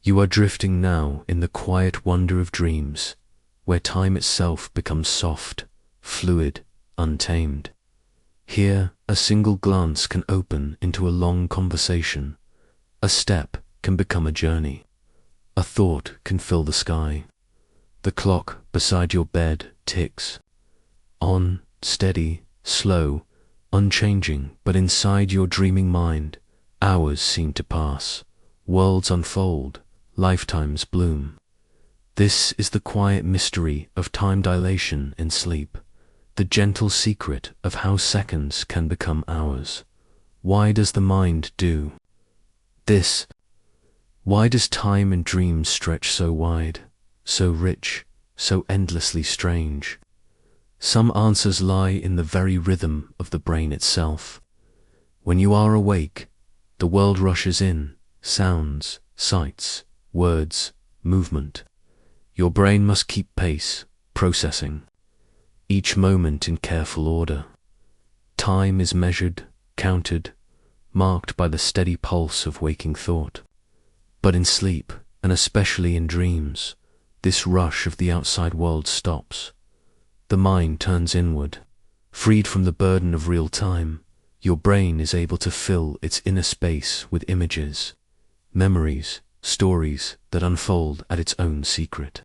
You are drifting now in the quiet wonder of dreams, where time itself becomes soft, fluid, untamed. Here, a single glance can open into a long conversation. A step can become a journey. A thought can fill the sky. The clock beside your bed ticks. On, steady, slow, unchanging, but inside your dreaming mind, hours seem to pass. Worlds unfold, lifetimes bloom. This is the quiet mystery of time dilation in sleep, the gentle secret of how seconds can become hours. Why does the mind do this? Why does time in dreams stretch so wide, so rich, so endlessly strange? Some answers lie in the very rhythm of the brain itself. When you are awake, the world rushes in, sounds, sights, words, movement. Your brain must keep pace, processing each moment in careful order. Time is measured, counted, marked by the steady pulse of waking thought. But in sleep, and especially in dreams, this rush of the outside world stops. The mind turns inward. Freed from the burden of real time, your brain is able to fill its inner space with images, memories, stories that unfold at its own secret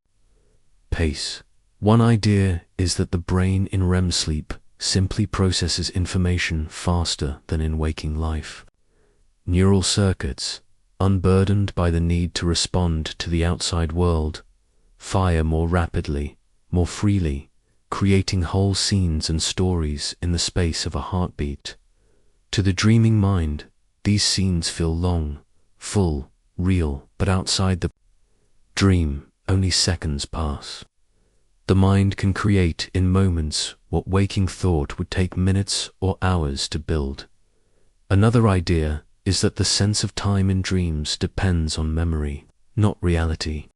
pace. One idea is that the brain in REM sleep simply processes information faster than in waking life. Neural circuits, unburdened by the need to respond to the outside world, fire more rapidly, more freely, creating whole scenes and stories in the space of a heartbeat. To the dreaming mind, these scenes feel long, full, real, but outside the dream, only seconds pass. The mind can create in moments what waking thought would take minutes or hours to build. Another idea is that the sense of time in dreams depends on memory, not reality.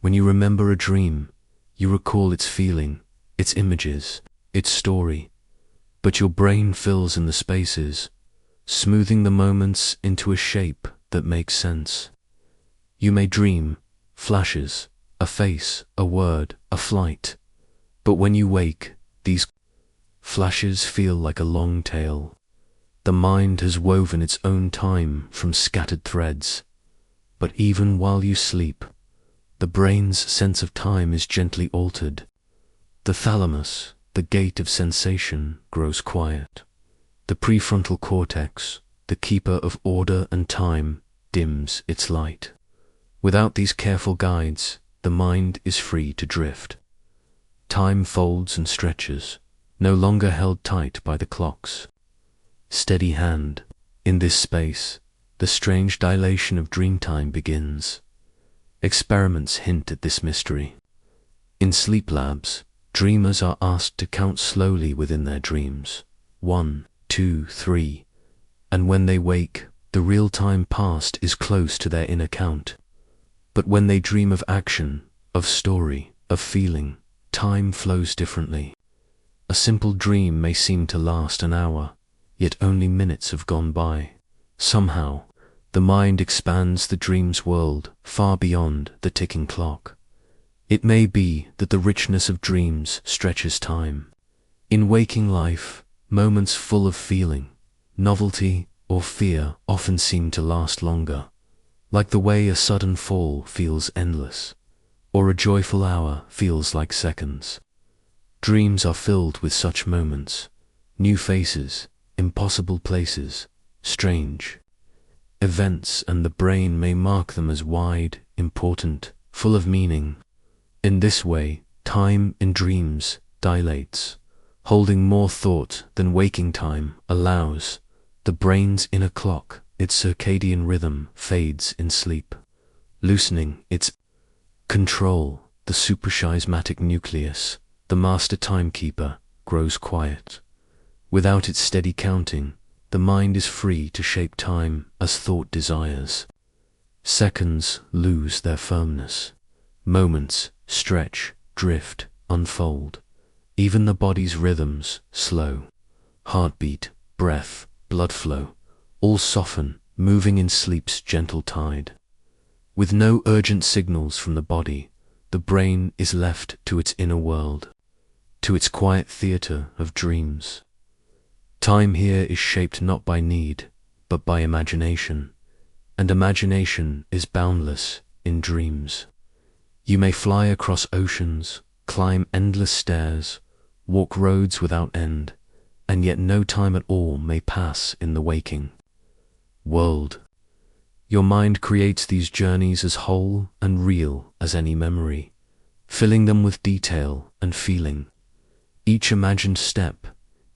When you remember a dream, you recall its feeling, its images, its story, but your brain fills in the spaces, smoothing the moments into a shape that makes sense. You may dream flashes, a face, a word, a flight, but when you wake, these flashes feel like a long tale. The mind has woven its own time from scattered threads, but even while you sleep, the brain's sense of time is gently altered. The thalamus, the gate of sensation, grows quiet. The prefrontal cortex, the keeper of order and time, dims its light. Without these careful guides, the mind is free to drift. Time folds and stretches, no longer held tight by the clocks. Steady hand. In this space, the strange dilation of dream time begins. Experiments hint at this mystery. In sleep labs, dreamers are asked to count slowly within their dreams. 1, 2, 3. And when they wake, the real-time past is close to their inner count. But when they dream of action, of story, of feeling, time flows differently. A simple dream may seem to last an hour, yet only minutes have gone by. Somehow, the mind expands the dream's world far beyond the ticking clock. It may be that the richness of dreams stretches time. In waking life, moments full of feeling, novelty, or fear often seem to last longer, like the way a sudden fall feels endless, or a joyful hour feels like seconds. Dreams are filled with such moments, new faces, impossible places, strange events, and the brain may mark them as wide, important, full of meaning. In this way, time in dreams dilates, holding more thought than waking time allows. The brain's inner clock, its circadian rhythm, fades in sleep, loosening its control. The suprachiasmatic nucleus, the master timekeeper, grows quiet. Without its steady counting, the mind is free to shape time as thought desires. Seconds lose their firmness. Moments stretch, drift, unfold. Even the body's rhythms slow. Heartbeat, breath, blood flow, all soften, moving in sleep's gentle tide. With no urgent signals from the body, the brain is left to its inner world, to its quiet theater of dreams. Time here is shaped not by need, but by imagination, and imagination is boundless in dreams. You may fly across oceans, climb endless stairs, walk roads without end, and yet no time at all may pass in the waking world. Your mind creates these journeys as whole and real as any memory, filling them with detail and feeling. Each imagined step,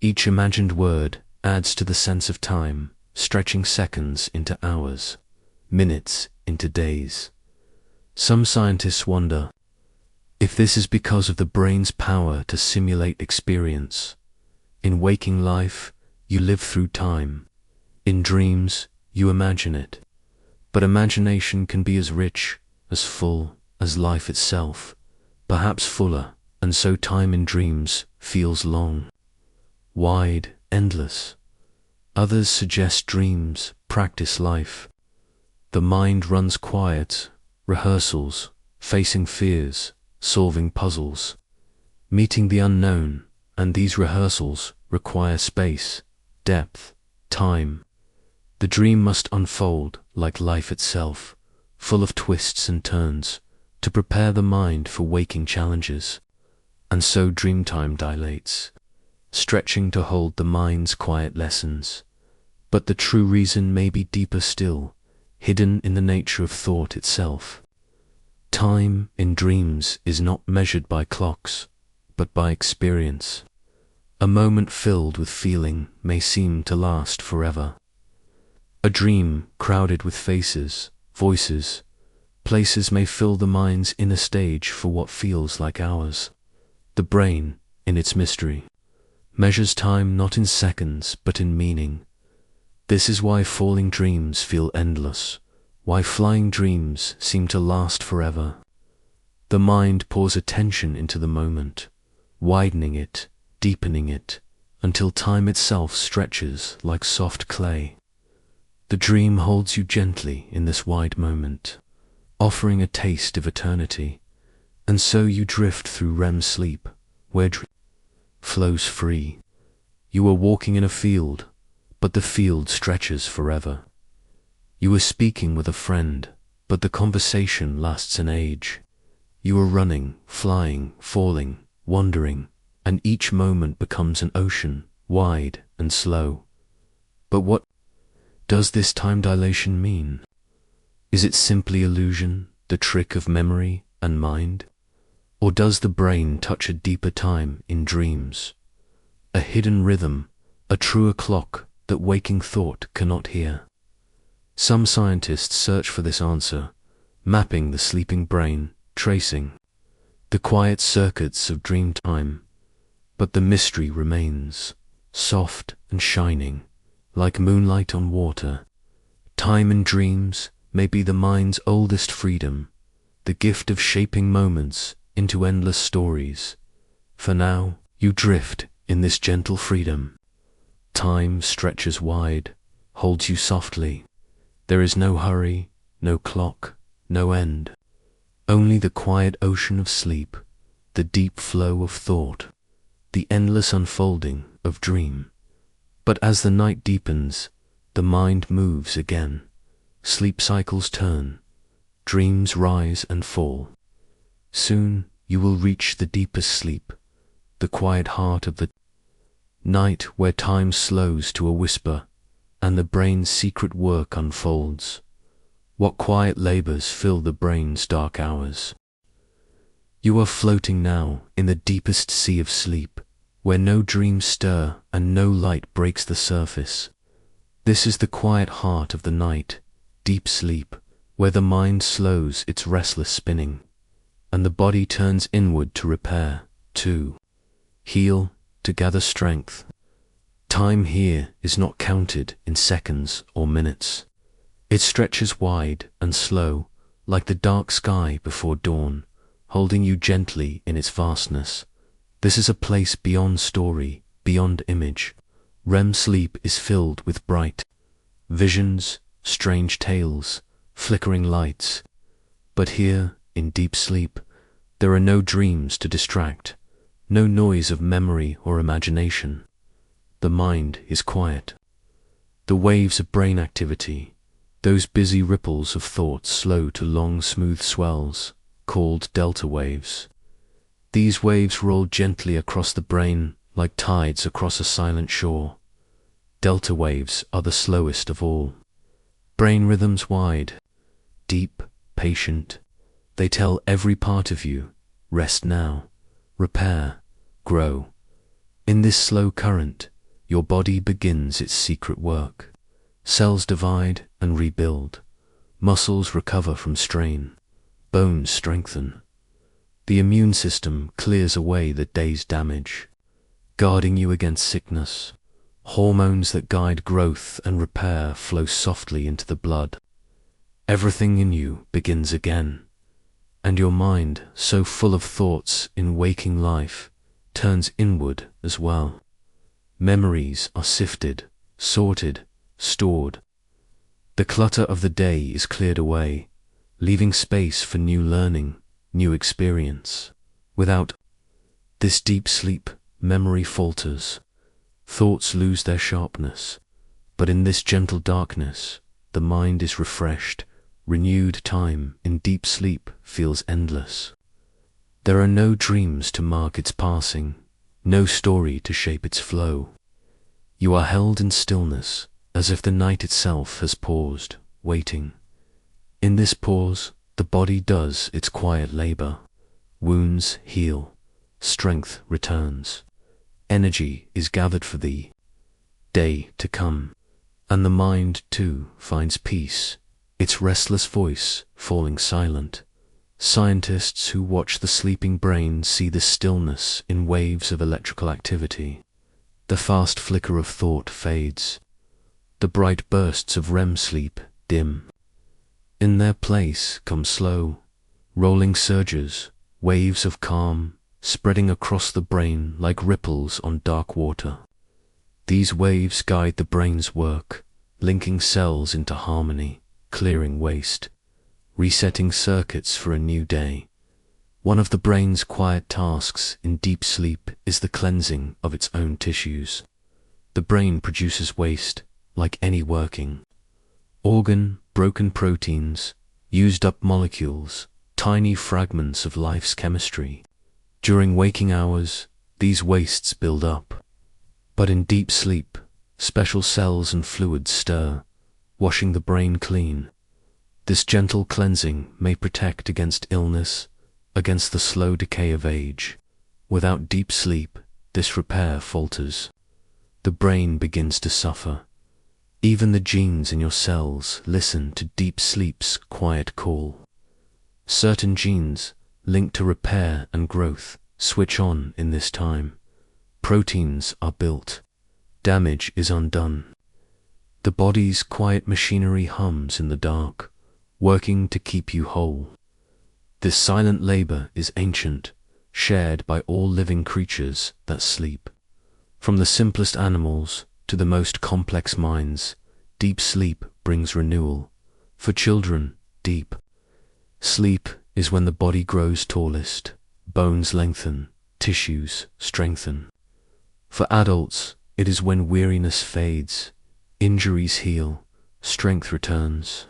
each imagined word adds to the sense of time, stretching seconds into hours, minutes into days. Some scientists wonder if this is because of the brain's power to simulate experience. In waking life, you live through time. In dreams, you imagine it. But imagination can be as rich, as full, as life itself, perhaps fuller, and so time in dreams feels long, wide, endless. Others suggest dreams practice life. The mind runs quiet, rehearsals, facing fears, solving puzzles, meeting the unknown, and these rehearsals require space, depth, time. The dream must unfold like life itself, full of twists and turns, to prepare the mind for waking challenges. And so dream time dilates, stretching to hold the mind's quiet lessons. But the true reason may be deeper still, hidden in the nature of thought itself. Time in dreams is not measured by clocks, but by experience. A moment filled with feeling may seem to last forever. A dream crowded with faces, voices, places may fill the mind's inner stage for what feels like hours. The brain, in its mystery, measures time not in seconds but in meaning. This is why falling dreams feel endless, why flying dreams seem to last forever. The mind pours attention into the moment, widening it, deepening it, until time itself stretches like soft clay. The dream holds you gently in this wide moment, offering a taste of eternity, and so you drift through REM sleep, where dream flows free. You are walking in a field, but the field stretches forever. You are speaking with a friend, but the conversation lasts an age. You are running, flying, falling, wandering, and each moment becomes an ocean, wide and slow. But what does this time dilation mean? Is it simply illusion, the trick of memory and mind? Or does the brain touch a deeper time in dreams? A hidden rhythm, a truer clock that waking thought cannot hear? Some scientists search for this answer, mapping the sleeping brain, tracing the quiet circuits of dream time. But the mystery remains, soft and shining, like moonlight on water. Time in dreams may be the mind's oldest freedom, the gift of shaping moments into endless stories. For now, you drift in this gentle freedom. Time stretches wide, holds you softly. There is no hurry, no clock, no end. Only the quiet ocean of sleep, the deep flow of thought, the endless unfolding of dream. But as the night deepens, the mind moves again. Sleep cycles turn, dreams rise and fall. Soon you will reach the deepest sleep, the quiet heart of the night where time slows to a whisper and the brain's secret work unfolds. What quiet labors fill the brain's dark hours? You are floating now in the deepest sea of sleep, where no dreams stir and no light breaks the surface. This is the quiet heart of the night, deep sleep, where the mind slows its restless spinning, and the body turns inward to repair, to heal, to gather strength. Time here is not counted in seconds or minutes. It stretches wide and slow, like the dark sky before dawn, holding you gently in its vastness. This is a place beyond story, beyond image. REM sleep is filled with bright visions, strange tales, flickering lights. But here, in deep sleep, there are no dreams to distract, no noise of memory or imagination. The mind is quiet. The waves of brain activity, those busy ripples of thought, slow to long smooth swells, called delta waves. These waves roll gently across the brain like tides across a silent shore. Delta waves are the slowest of all. Brain rhythms wide, deep, patient. They tell every part of you, rest now, repair, grow. In this slow current, your body begins its secret work. Cells divide and rebuild. Muscles recover from strain. Bones strengthen. The immune system clears away the day's damage, guarding you against sickness. Hormones that guide growth and repair flow softly into the blood. Everything in you begins again, and your mind, so full of thoughts in waking life, turns inward as well. Memories are sifted, sorted, stored. The clutter of the day is cleared away, leaving space for new learning, new experience. Without this deep sleep, memory falters. Thoughts lose their sharpness, but in this gentle darkness, the mind is refreshed. Renewed time in deep sleep feels endless. There are no dreams to mark its passing, no story to shape its flow. You are held in stillness, as if the night itself has paused, waiting. In this pause, the body does its quiet labor. Wounds heal, strength returns. Energy is gathered for the day to come, and the mind, too, finds peace, its restless voice falling silent. Scientists who watch the sleeping brain see the stillness in waves of electrical activity. The fast flicker of thought fades. The bright bursts of REM sleep dim. In their place come slow, rolling surges, waves of calm, spreading across the brain like ripples on dark water. These waves guide the brain's work, linking cells into harmony, clearing waste, resetting circuits for a new day. One of the brain's quiet tasks in deep sleep is the cleansing of its own tissues. The brain produces waste, like any working organ, broken proteins, used up molecules, tiny fragments of life's chemistry. During waking hours, these wastes build up. But in deep sleep, special cells and fluids stir, washing the brain clean. This gentle cleansing may protect against illness, against the slow decay of age. Without deep sleep, this repair falters. The brain begins to suffer. Even the genes in your cells listen to deep sleep's quiet call. Certain genes, linked to repair and growth, switch on in this time. Proteins are built. Damage is undone. The body's quiet machinery hums in the dark, working to keep you whole. This silent labor is ancient, shared by all living creatures that sleep. From the simplest animals to the most complex minds, deep sleep brings renewal. For children, deep sleep is when the body grows tallest, bones lengthen, tissues strengthen. For adults, it is when weariness fades, injuries heal, strength returns.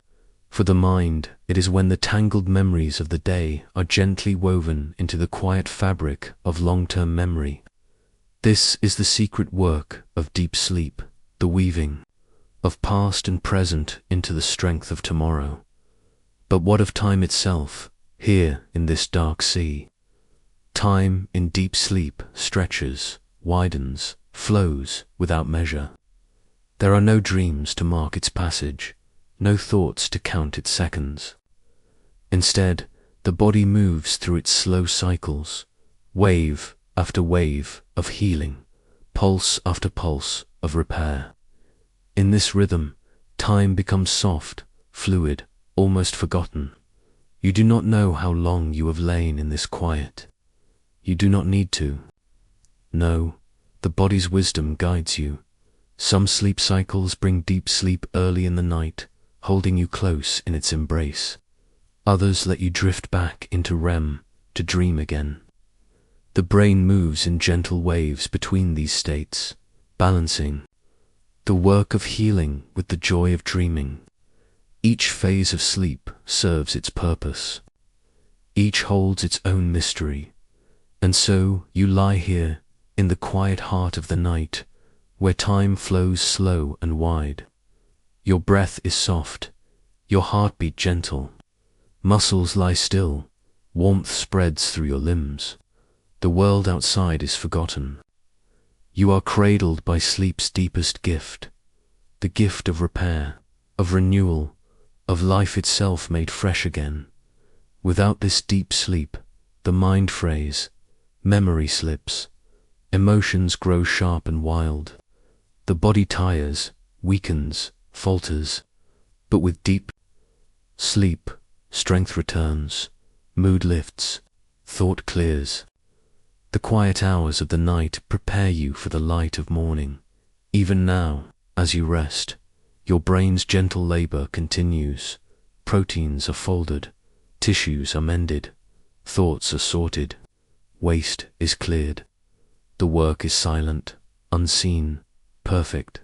For the mind, it is when the tangled memories of the day are gently woven into the quiet fabric of long-term memory. This is the secret work of deep sleep, the weaving of past and present into the strength of tomorrow. But what of time itself, here in this dark sea? Time in deep sleep stretches, widens, flows without measure. There are no dreams to mark its passage, no thoughts to count its seconds. Instead, the body moves through its slow cycles, wave after wave of healing, pulse after pulse of repair. In this rhythm, time becomes soft, fluid, almost forgotten. You do not know how long you have lain in this quiet. You do not need to. No, the body's wisdom guides you. Some sleep cycles bring deep sleep early in the night, holding you close in its embrace. Others let you drift back into REM to dream again. The brain moves in gentle waves between these states, balancing the work of healing with the joy of dreaming. Each phase of sleep serves its purpose. Each holds its own mystery. And so you lie here in the quiet heart of the night, where time flows slow and wide. Your breath is soft, your heartbeat gentle. Muscles lie still, warmth spreads through your limbs. The world outside is forgotten. You are cradled by sleep's deepest gift, the gift of repair, of renewal, of life itself made fresh again. Without this deep sleep, the mind frays, memory slips, emotions grow sharp and wild. The body tires, weakens, falters, but with deep sleep, strength returns, mood lifts, thought clears. The quiet hours of the night prepare you for the light of morning. Even now, as you rest, your brain's gentle labor continues. Proteins are folded, tissues are mended, thoughts are sorted, waste is cleared. The work is silent, unseen, perfect.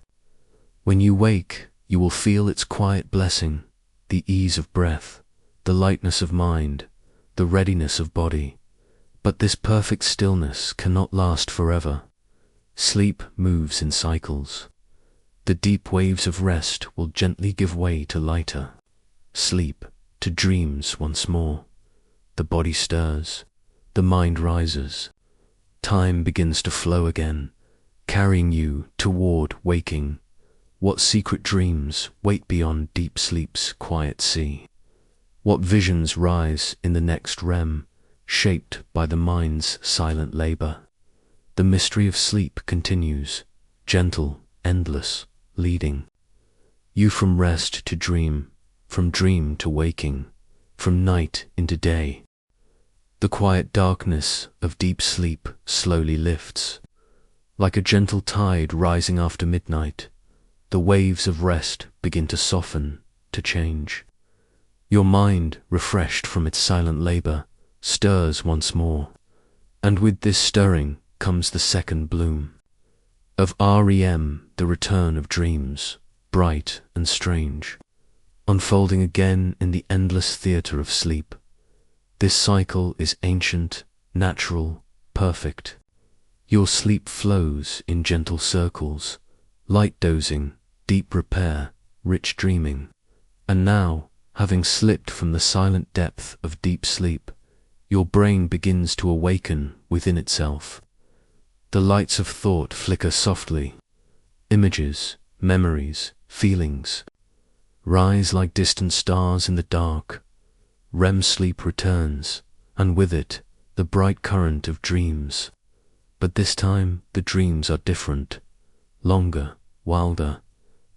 When you wake, you will feel its quiet blessing, the ease of breath, the lightness of mind, the readiness of body. But this perfect stillness cannot last forever. Sleep moves in cycles. The deep waves of rest will gently give way to lighter sleep, to dreams once more. The body stirs, the mind rises. Time begins to flow again, carrying you toward waking. What secret dreams wait beyond deep sleep's quiet sea? What visions rise in the next REM, shaped by the mind's silent labor? The mystery of sleep continues, gentle, endless, leading you from rest to dream, from dream to waking, from night into day. The quiet darkness of deep sleep slowly lifts, like a gentle tide rising after midnight. The waves of rest begin to soften, to change. Your mind, refreshed from its silent labor, stirs once more, and with this stirring comes the second bloom of REM, the return of dreams, bright and strange, unfolding again in the endless theater of sleep. This cycle is ancient, natural, perfect. Your sleep flows in gentle circles, light dozing, deep repair, rich dreaming. And now, having slipped from the silent depth of deep sleep, your brain begins to awaken within itself. The lights of thought flicker softly. Images, memories, feelings rise like distant stars in the dark. REM sleep returns, and with it, the bright current of dreams. But this time, the dreams are different, longer, wilder.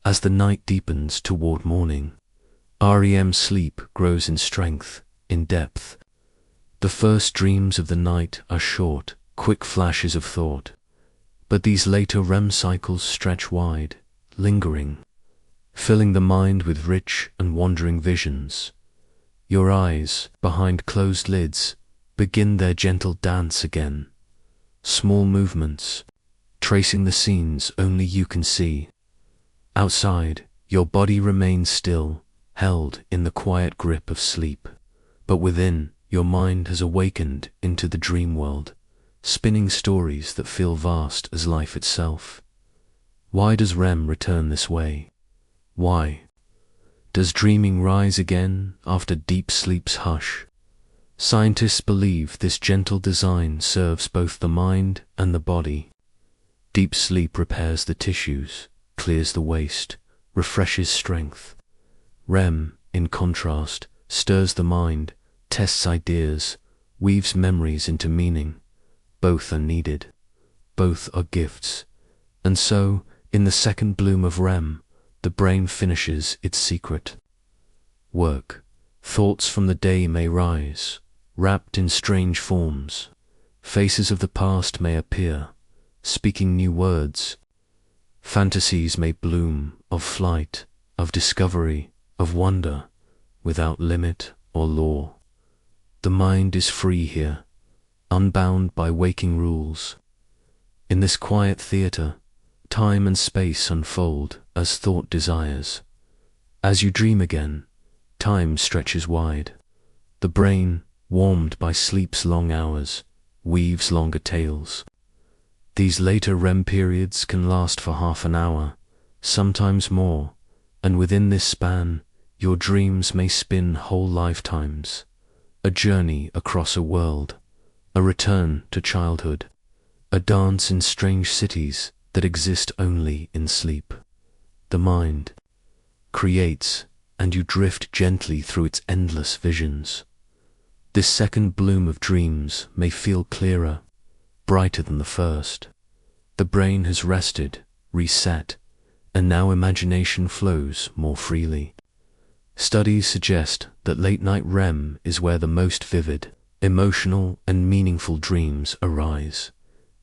As the night deepens toward morning, REM sleep grows in strength, in depth. The first dreams of the night are short, quick flashes of thought. But these later REM cycles stretch wide, lingering, filling the mind with rich and wandering visions. Your eyes, behind closed lids, begin their gentle dance again. Small movements, tracing the scenes only you can see. Outside, your body remains still, held in the quiet grip of sleep. But within, your mind has awakened into the dream world, spinning stories that feel vast as life itself. Why does REM return this way? Why does dreaming rise again after deep sleep's hush? Scientists believe this gentle design serves both the mind and the body. Deep sleep repairs the tissues, clears the waste, refreshes strength. REM, in contrast, stirs the mind, tests ideas, weaves memories into meaning. Both are needed. Both are gifts. And so, in the second bloom of REM, the brain finishes its secret work. Thoughts from the day may rise, wrapped in strange forms. Faces of the past may appear, speaking new words. Fantasies may bloom of flight, of discovery, of wonder, without limit or law. The mind is free here, unbound by waking rules. In this quiet theater, time and space unfold as thought desires. As you dream again, time stretches wide. The brain, warmed by sleep's long hours, weaves longer tales. These later REM periods can last for half an hour, sometimes more, and within this span, your dreams may spin whole lifetimes, a journey across a world, a return to childhood, a dance in strange cities that exist only in sleep. The mind creates, and you drift gently through its endless visions. This second bloom of dreams may feel clearer, brighter than the first. The brain has rested, reset, and now imagination flows more freely. Studies suggest that late-night REM is where the most vivid, emotional, and meaningful dreams arise.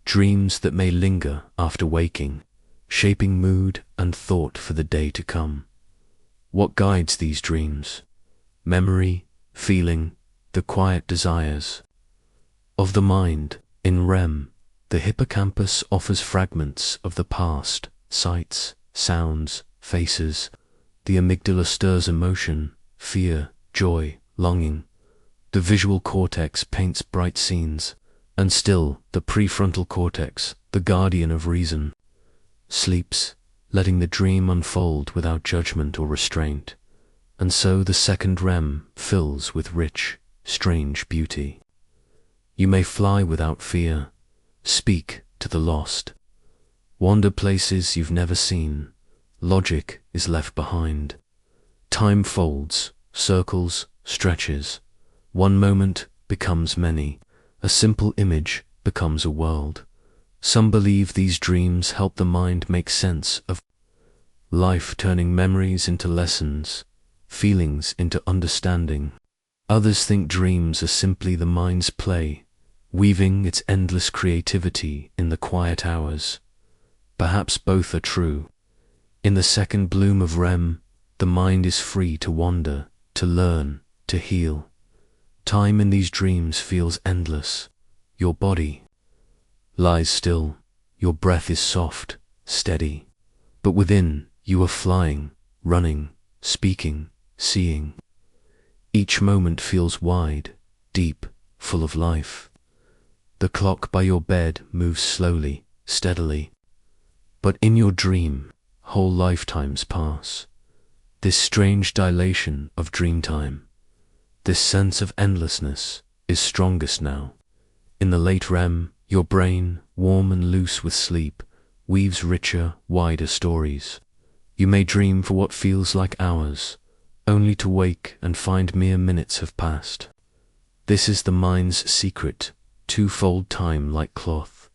Dreams that may linger after waking, shaping mood and thought for the day to come. What guides these dreams? Memory, feeling, the quiet desires of the mind. In REM, the hippocampus offers fragments of the past, sights, sounds, faces. The amygdala stirs emotion, fear, joy, longing. The visual cortex paints bright scenes, and still the prefrontal cortex, the guardian of reason, sleeps, letting the dream unfold without judgment or restraint. And so the second REM fills with rich, strange beauty. You may fly without fear, speak to the lost, wander places you've never seen. Logic is left behind. Time folds, circles, stretches. One moment becomes many. A simple image becomes a world. Some believe these dreams help the mind make sense of life, turning memories into lessons, feelings into understanding. Others think dreams are simply the mind's play, weaving its endless creativity in the quiet hours. Perhaps both are true. In the second bloom of REM, the mind is free to wander, to learn, to heal. Time in these dreams feels endless. Your body lies still, your breath is soft, steady. But within, you are flying, running, speaking, seeing. Each moment feels wide, deep, full of life. The clock by your bed moves slowly, steadily. But in your dream, whole lifetimes pass. This strange dilation of dream time, this sense of endlessness, is strongest now. In the late REM, your brain, warm and loose with sleep, weaves richer, wider stories. You may dream for what feels like hours, only to wake and find mere minutes have passed. This is the mind's secret, twofold time like cloth,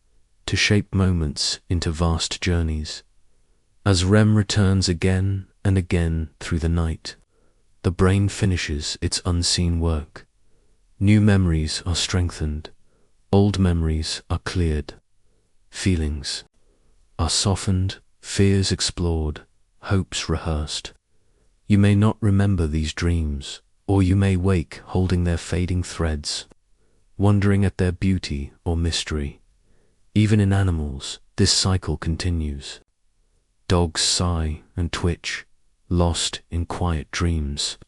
to shape moments into vast journeys. As REM returns again and again through the night, the brain finishes its unseen work. New memories are strengthened, old memories are cleared, feelings are softened, fears explored, hopes rehearsed. You may not remember these dreams, or you may wake holding their fading threads, wondering at their beauty or mystery. Even in animals, this cycle continues. Dogs sigh and twitch, lost in quiet dreams.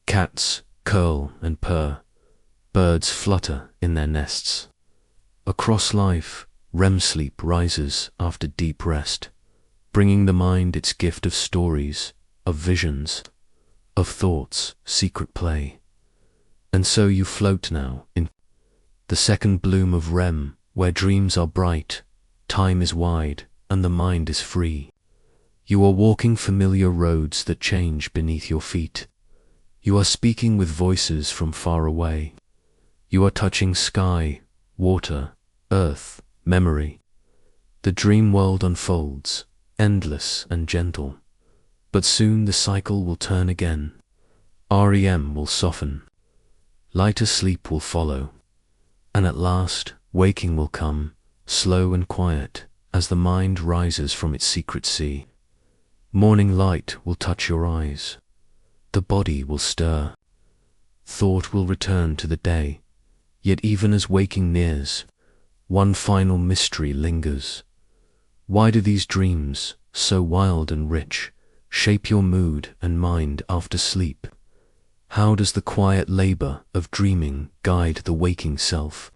Cats curl and purr. Birds flutter in their nests. Across life, REM sleep rises after deep rest, bringing the mind its gift of stories, of visions, of thoughts, secret play. And so you float now in the second bloom of REM, where dreams are bright, time is wide, and the mind is free. You are walking familiar roads that change beneath your feet. You are speaking with voices from far away. You are touching sky, water, earth, memory. The dream world unfolds, endless and gentle. But soon the cycle will turn again. REM will soften. Lighter sleep will follow. And at last, waking will come, slow and quiet, as the mind rises from its secret sea. Morning light will touch your eyes. The body will stir. Thought will return to the day. Yet even as waking nears, one final mystery lingers. Why do these dreams, so wild and rich, shape your mood and mind after sleep? How does the quiet labor of dreaming guide the waking self?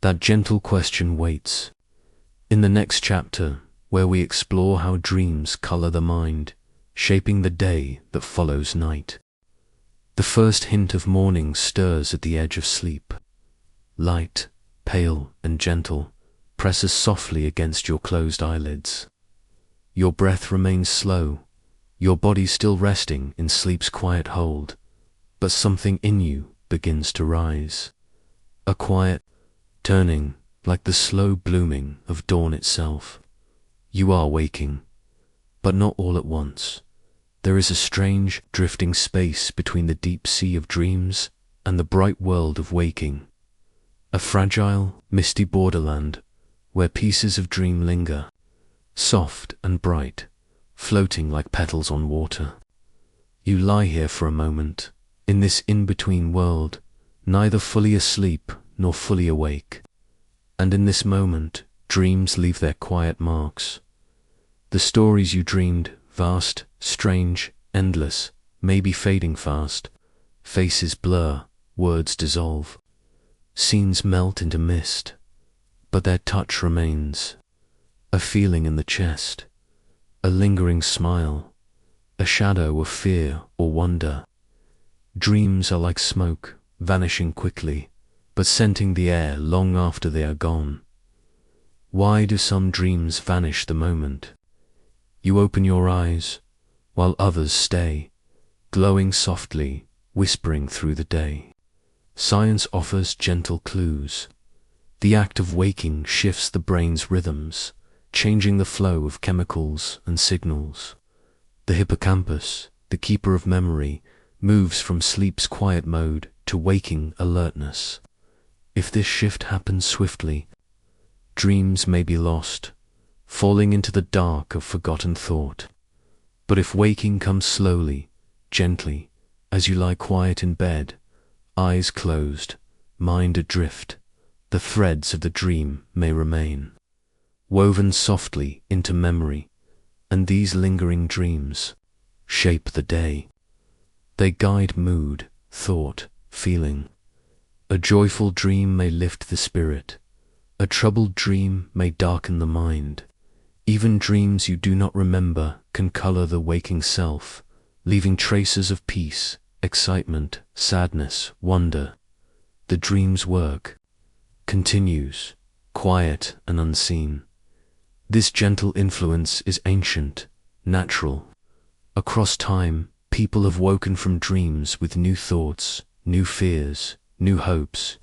That gentle question waits. In the next chapter, where we explore how dreams color the mind, shaping the day that follows night. The first hint of morning stirs at the edge of sleep. Light, pale and gentle, presses softly against your closed eyelids. Your breath remains slow, your body still resting in sleep's quiet hold, but something in you begins to rise. A quiet turning, like the slow blooming of dawn itself. You are waking, but not all at once. There is a strange, drifting space between the deep sea of dreams and the bright world of waking. A fragile, misty borderland where pieces of dream linger, soft and bright, floating like petals on water. You lie here for a moment, in this in-between world, neither fully asleep nor fully awake. And in this moment, dreams leave their quiet marks. The stories you dreamed, vast, strange, endless, may be fading fast. Faces blur, words dissolve. Scenes melt into mist, but their touch remains. A feeling in the chest, a lingering smile, a shadow of fear or wonder. Dreams are like smoke, vanishing quickly, but scenting the air long after they are gone. Why do some dreams vanish the moment you open your eyes, while others stay, glowing softly, whispering through the day? Science offers gentle clues. The act of waking shifts the brain's rhythms, changing the flow of chemicals and signals. The hippocampus, the keeper of memory, moves from sleep's quiet mode to waking alertness. If this shift happens swiftly, dreams may be lost, falling into the dark of forgotten thought. But if waking comes slowly, gently, as you lie quiet in bed, eyes closed, mind adrift, the threads of the dream may remain, woven softly into memory, and these lingering dreams shape the day. They guide mood, thought, feeling. A joyful dream may lift the spirit. A troubled dream may darken the mind. Even dreams you do not remember can color the waking self, leaving traces of peace, excitement, sadness, wonder. The dream's work continues, quiet and unseen. This gentle influence is ancient, natural. Across time, people have woken from dreams with new thoughts, new fears, new hopes.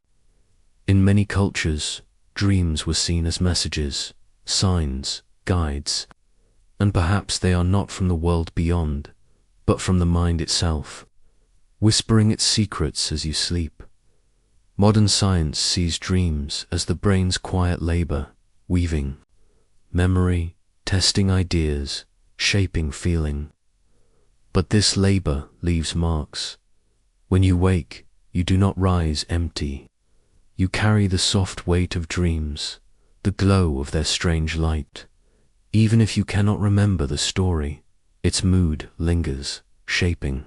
In many cultures, dreams were seen as messages, signs, guides, and perhaps they are not from the world beyond, but from the mind itself, whispering its secrets as you sleep. Modern science sees dreams as the brain's quiet labor, weaving memory, testing ideas, shaping feeling. But this labor leaves marks. When you wake, you do not rise empty. You carry the soft weight of dreams, the glow of their strange light. Even if you cannot remember the story, its mood lingers, shaping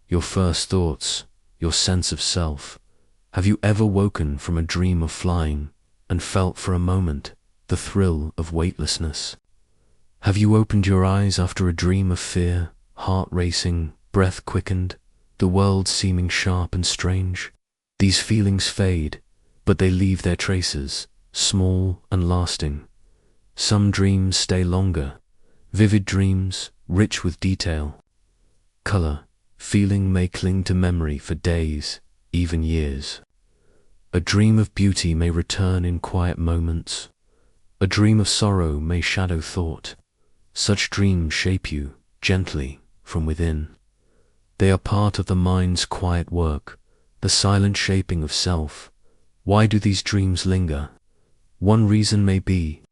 your first thoughts, your sense of self. Have you ever woken from a dream of flying and felt for a moment the thrill of weightlessness? Have you opened your eyes after a dream of fear, heart racing, breath quickened, the world seeming sharp and strange? These feelings fade, but they leave their traces, small and lasting. Some dreams stay longer, vivid dreams, rich with detail. Color, feeling may cling to memory for days, even years. A dream of beauty may return in quiet moments. A dream of sorrow may shadow thought. Such dreams shape you, gently, from within. They are part of the mind's quiet work, the silent shaping of self. Why do these dreams linger? One reason may be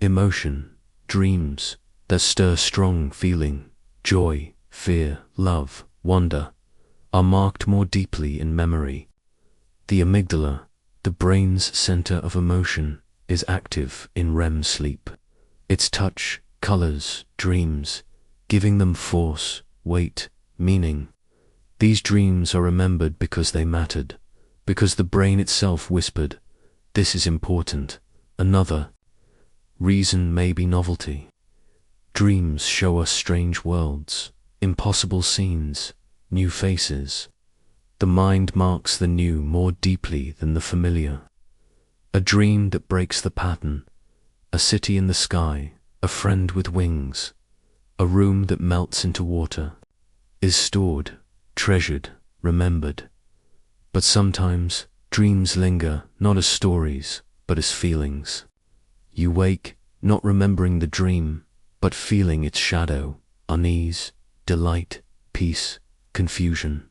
emotion. Dreams that stir strong feeling, joy, fear, love, wonder, are marked more deeply in memory. The amygdala, the brain's center of emotion, is active in REM sleep. Its touch colors dreams, giving them force, weight, meaning. These dreams are remembered because they mattered, because the brain itself whispered, "This is important." Another reason may be novelty. Dreams show us strange worlds, impossible scenes, new faces, The mind marks the new more deeply than the familiar. A dream that breaks the pattern, a city in the sky, a friend with wings, a room that melts into water, is stored, treasured, remembered. But sometimes dreams linger not as stories, but as feelings. You wake, not remembering the dream, but feeling its shadow, unease, delight, peace, confusion.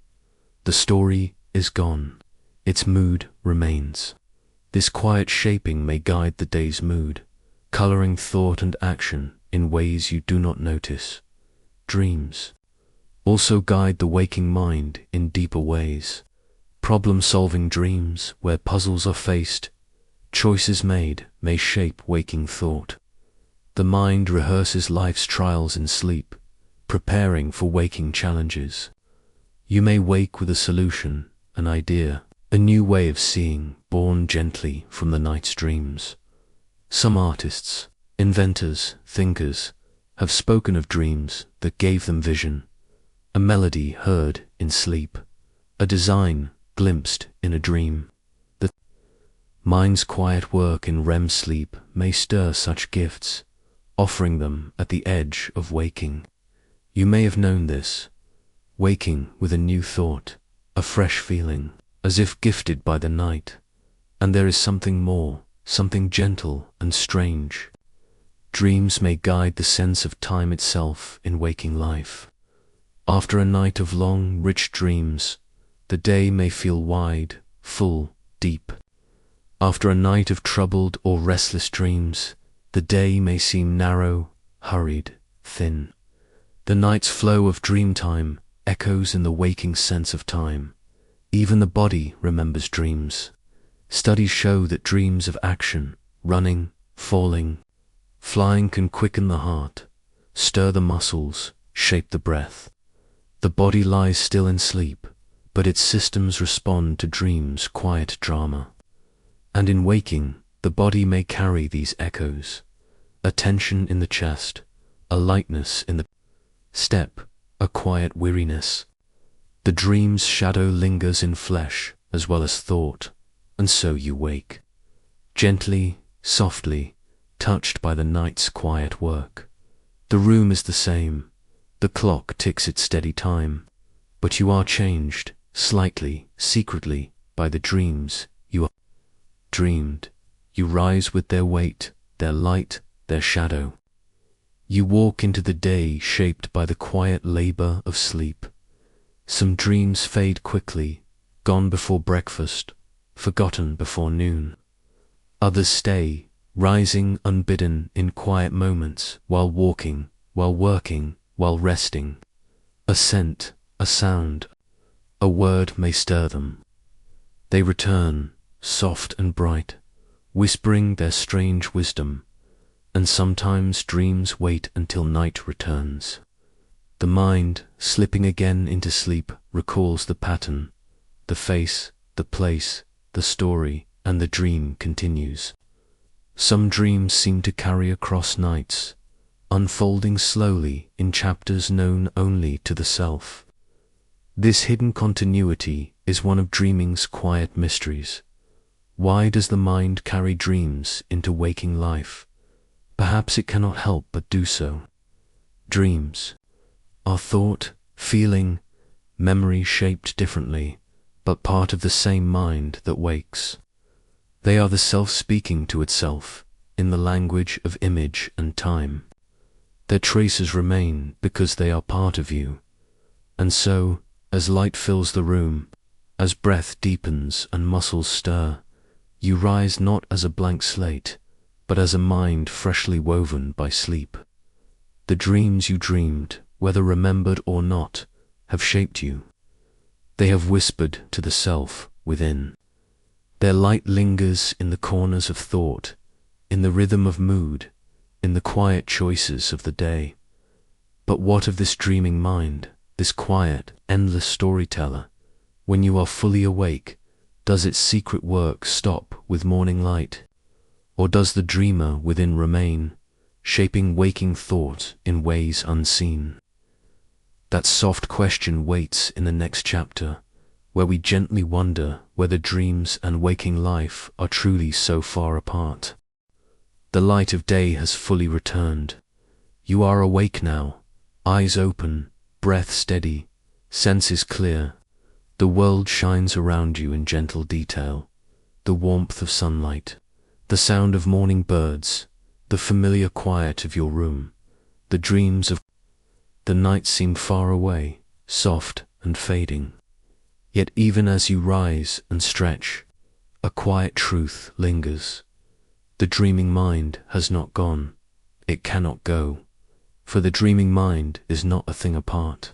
The story is gone, its mood remains. This quiet shaping may guide the day's mood, coloring thought and action in ways you do not notice. Dreams also guide the waking mind in deeper ways. Problem-solving dreams where puzzles are faced, choices made may shape waking thought. The mind rehearses life's trials in sleep, preparing for waking challenges. You may wake with a solution, an idea, a new way of seeing, born gently from the night's dreams. Some artists, inventors, thinkers, have spoken of dreams that gave them vision, a melody heard in sleep, a design glimpsed in a dream. The mind's quiet work in REM sleep may stir such gifts, offering them at the edge of waking. You may have known this, waking with a new thought, a fresh feeling, as if gifted by the night. And there is something more, something gentle and strange. Dreams may guide the sense of time itself in waking life. After a night of long, rich dreams, the day may feel wide, full, deep. After a night of troubled or restless dreams, the day may seem narrow, hurried, thin. The night's flow of dream time echoes in the waking sense of time. Even the body remembers dreams. Studies show that dreams of action, running, falling, flying can quicken the heart, stir the muscles, shape the breath. The body lies still in sleep, but its systems respond to dreams' quiet drama. And in waking, the body may carry these echoes, a tension in the chest, a lightness in the step, a quiet weariness. The dream's shadow lingers in flesh as well as thought, and so you wake, gently, softly, touched by the night's quiet work. The room is the same, the clock ticks its steady time, but you are changed, slightly, secretly, by the dreams you are dreamed. You rise with their weight, their light, their shadow. You walk into the day shaped by the quiet labor of sleep. Some dreams fade quickly, gone before breakfast, forgotten before noon. Others stay, rising unbidden in quiet moments, while walking, while working, while resting. A scent, a sound, a word may stir them. They return, soft and bright, whispering their strange wisdom, and sometimes dreams wait until night returns. The mind, slipping again into sleep, recalls the pattern, the face, the place, the story, and the dream continues. Some dreams seem to carry across nights, unfolding slowly in chapters known only to the self. This hidden continuity is one of dreaming's quiet mysteries. Why does the mind carry dreams into waking life? Perhaps it cannot help but do so. Dreams are thought, feeling, memory shaped differently, but part of the same mind that wakes. They are the self speaking to itself in the language of image and time. Their traces remain because they are part of you. And so, as light fills the room, as breath deepens and muscles stir, you rise not as a blank slate, but as a mind freshly woven by sleep. The dreams you dreamed, whether remembered or not, have shaped you. They have whispered to the self within. Their light lingers in the corners of thought, in the rhythm of mood, in the quiet choices of the day. But what of this dreaming mind, this quiet, endless storyteller? When you are fully awake, does its secret work stop with morning light? Or does the dreamer within remain, shaping waking thought in ways unseen? That soft question waits in the next chapter, where we gently wonder whether dreams and waking life are truly so far apart. The light of day has fully returned. You are awake now, eyes open, breath steady, senses clear. The world shines around you in gentle detail. The warmth of sunlight, the sound of morning birds, the familiar quiet of your room, the dreams of the night seem far away, soft and fading. Yet even as you rise and stretch, a quiet truth lingers. The dreaming mind has not gone. It cannot go. For the dreaming mind is not a thing apart,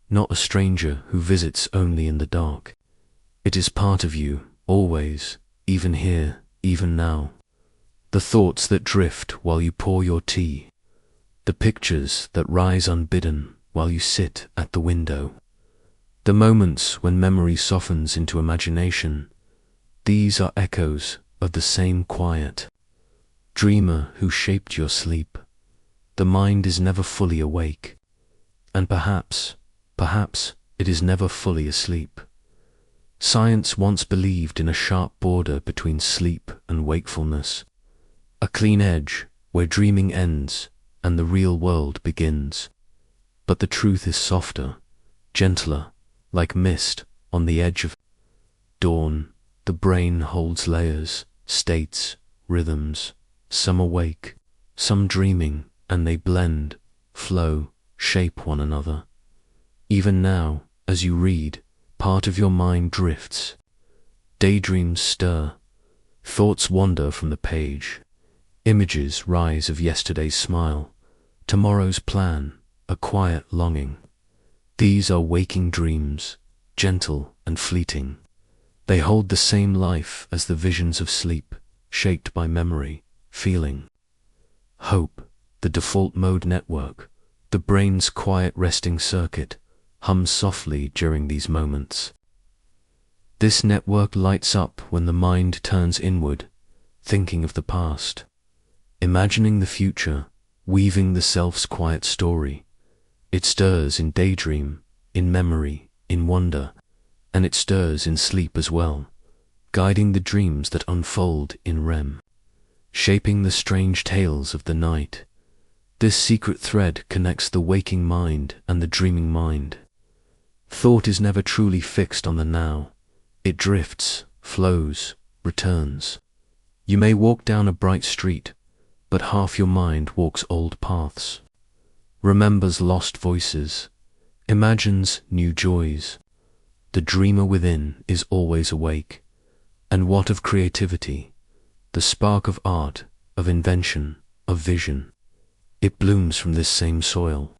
not a stranger who visits only in the dark. It is part of you, always, even here, even now. The thoughts that drift while you pour your tea, the pictures that rise unbidden while you sit at the window, the moments when memory softens into imagination, these are echoes of the same quiet dreamer who shaped your sleep. The mind is never fully awake, and perhaps it is never fully asleep. Science once believed in a sharp border between sleep and wakefulness, a clean edge where dreaming ends and the real world begins. But the truth is softer, gentler, like mist on the edge of dawn. The brain holds layers, states, rhythms, some awake, some dreaming, and they blend, flow, shape one another. Even now, as you read, part of your mind drifts. Daydreams stir, thoughts wander from the page. Images rise of yesterday's smile, tomorrow's plan, a quiet longing. These are waking dreams, gentle and fleeting. They hold the same life as the visions of sleep, shaped by memory, feeling. Hope, the default mode network, the brain's quiet resting circuit, hums softly during these moments. This network lights up when the mind turns inward, thinking of the past, imagining the future, weaving the self's quiet story. It stirs in daydream, in memory, in wonder, and it stirs in sleep as well, guiding the dreams that unfold in REM, shaping the strange tales of the night. This secret thread connects the waking mind and the dreaming mind. Thought is never truly fixed on the now. It drifts, flows, returns. You may walk down a bright street, but half your mind walks old paths, remembers lost voices, imagines new joys. The dreamer within is always awake. And what of creativity, the spark of art, of invention, of vision? It blooms from this same soil.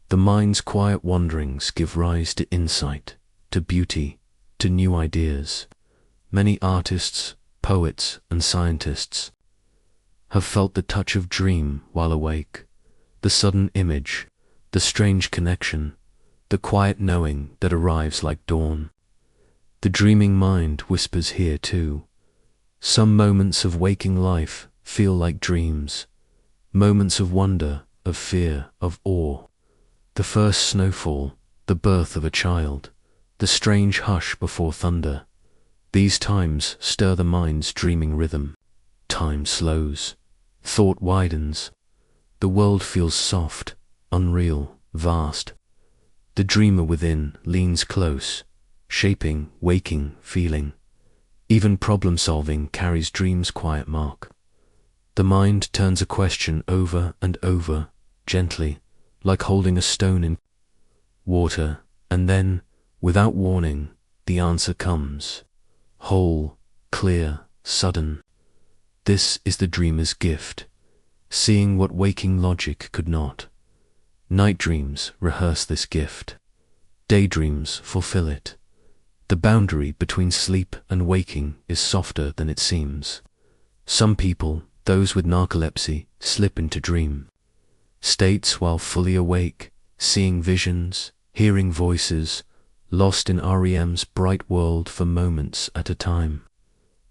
The mind's quiet wanderings give rise to insight, to beauty, to new ideas. Many artists, poets, and scientists have felt the touch of dream while awake, the sudden image, the strange connection, the quiet knowing that arrives like dawn. The dreaming mind whispers here too. Some moments of waking life feel like dreams, moments of wonder, of fear, of awe. The first snowfall, the birth of a child, the strange hush before thunder. These times stir the mind's dreaming rhythm. Time slows, thought widens. The world feels soft, unreal, vast. The dreamer within leans close, shaping, waking, feeling. Even problem-solving carries dream's quiet mark. The mind turns a question over and over, gently, like holding a stone in water, and then, without warning, the answer comes. Whole, clear, sudden. This is the dreamer's gift, seeing what waking logic could not. Night dreams rehearse this gift. Daydreams fulfill it. The boundary between sleep and waking is softer than it seems. Some people, those with narcolepsy, slip into dream states while fully awake, seeing visions, hearing voices, lost in REM's bright world for moments at a time.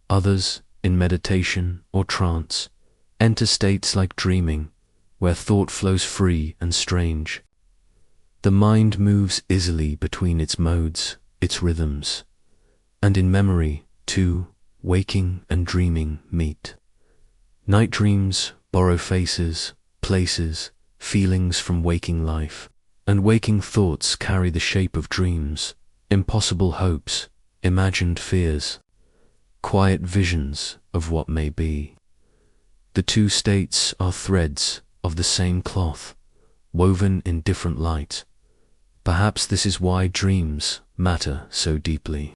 Others, in meditation or trance, enter states like dreaming, where thought flows free and strange. The mind moves easily between its modes, its rhythms, And in memory, too, waking and dreaming meet. Night dreams borrow faces, places, feelings from waking life, and waking thoughts carry the shape of dreams, impossible hopes, imagined fears, quiet visions of what may be. The two states are threads of the same cloth, woven in different light. Perhaps this is why dreams matter so deeply.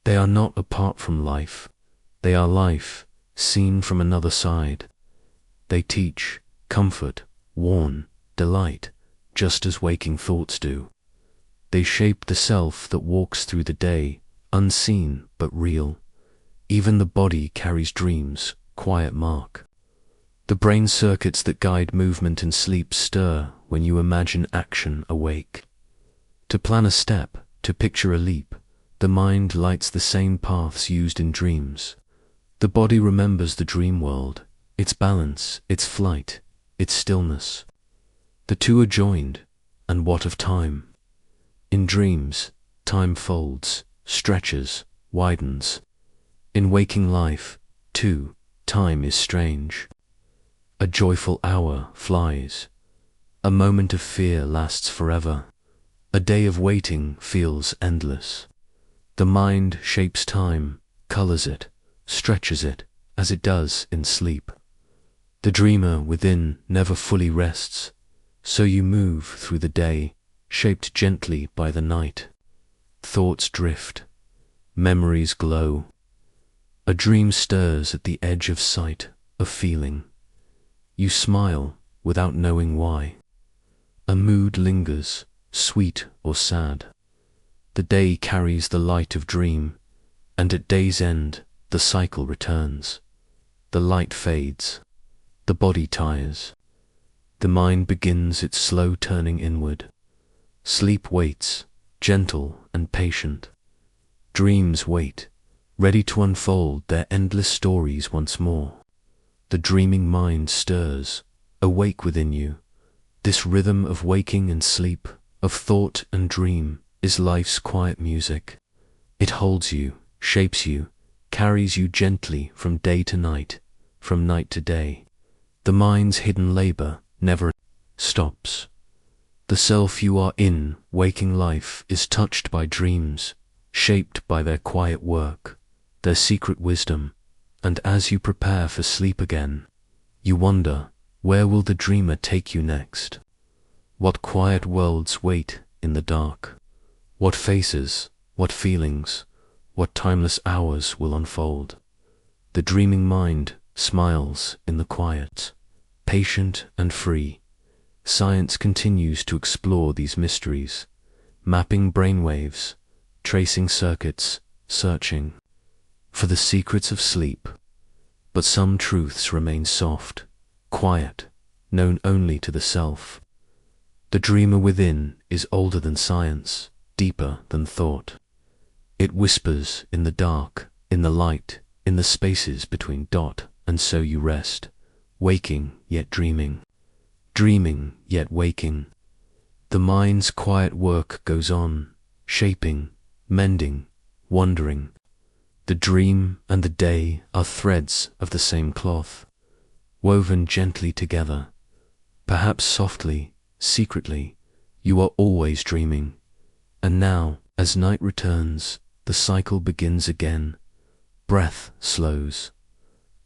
They are not apart from life. They are life, seen from another side. They teach, comfort, warn, delight, just as waking thoughts do. They shape the self that walks through the day, unseen but real. Even the body carries dreams, quiet mark. The brain circuits that guide movement in sleep stir when you imagine action awake. To plan a step, to picture a leap, the mind lights the same paths used in dreams. The body remembers the dream world, its balance, its flight, its stillness. The two are joined, and what of time? In dreams, time folds, stretches, widens. In waking life, too, time is strange. A joyful hour flies. A moment of fear lasts forever. A day of waiting feels endless. The mind shapes time, colors it, stretches it, as it does in sleep. The dreamer within never fully rests, so you move through the day, shaped gently by the night. Thoughts drift, memories glow. A dream stirs at the edge of sight, of feeling. You smile without knowing why. A mood lingers, sweet or sad. The day carries the light of dream, and at day's end the cycle returns. The light fades, the body tires. The mind begins its slow turning inward. Sleep waits, gentle and patient. Dreams wait, ready to unfold their endless stories once more. The dreaming mind stirs, awake within you. This rhythm of waking and sleep, of thought and dream, is life's quiet music. It holds you, shapes you, carries you gently from day to night, from night to day. The mind's hidden labor never stops. The self you are in, waking life, is touched by dreams, shaped by their quiet work, their secret wisdom, and as you prepare for sleep again, you wonder, where will the dreamer take you next? What quiet worlds wait in the dark? What faces, what feelings, what timeless hours will unfold? The dreaming mind smiles in the quiet, patient and free. Science continues to explore these mysteries, mapping brainwaves, tracing circuits, searching for the secrets of sleep. But some truths remain soft, quiet, known only to the self. The dreamer within is older than science, deeper than thought. It whispers in the dark, in the light, in the spaces between dot and so you rest, waking yet dreaming, dreaming yet waking. The mind's quiet work goes on, shaping, mending, wondering. The dream and the day are threads of the same cloth, woven gently together. Perhaps softly, secretly, you are always dreaming. And now, as night returns, the cycle begins again. Breath slows,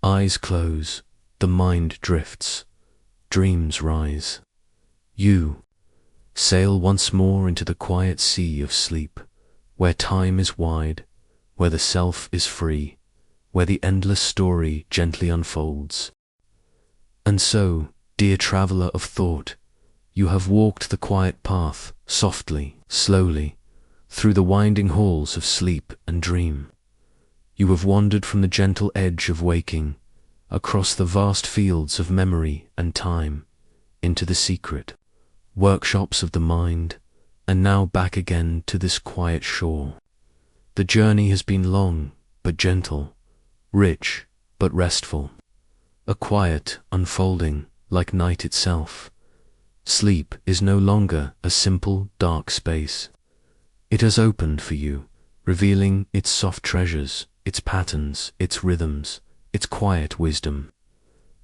eyes close, the mind drifts, dreams rise. You sail once more into the quiet sea of sleep, where time is wide, where the self is free, where the endless story gently unfolds. And so, dear traveler of thought, you have walked the quiet path, softly, slowly, through the winding halls of sleep and dream. You have wandered from the gentle edge of waking, across the vast fields of memory and time, into the secret workshops of the mind, and now back again to this quiet shore. The journey has been long, but gentle, rich, but restful. A quiet unfolding, like night itself. Sleep is no longer a simple, dark space. It has opened for you, revealing its soft treasures, its patterns, its rhythms, its quiet wisdom.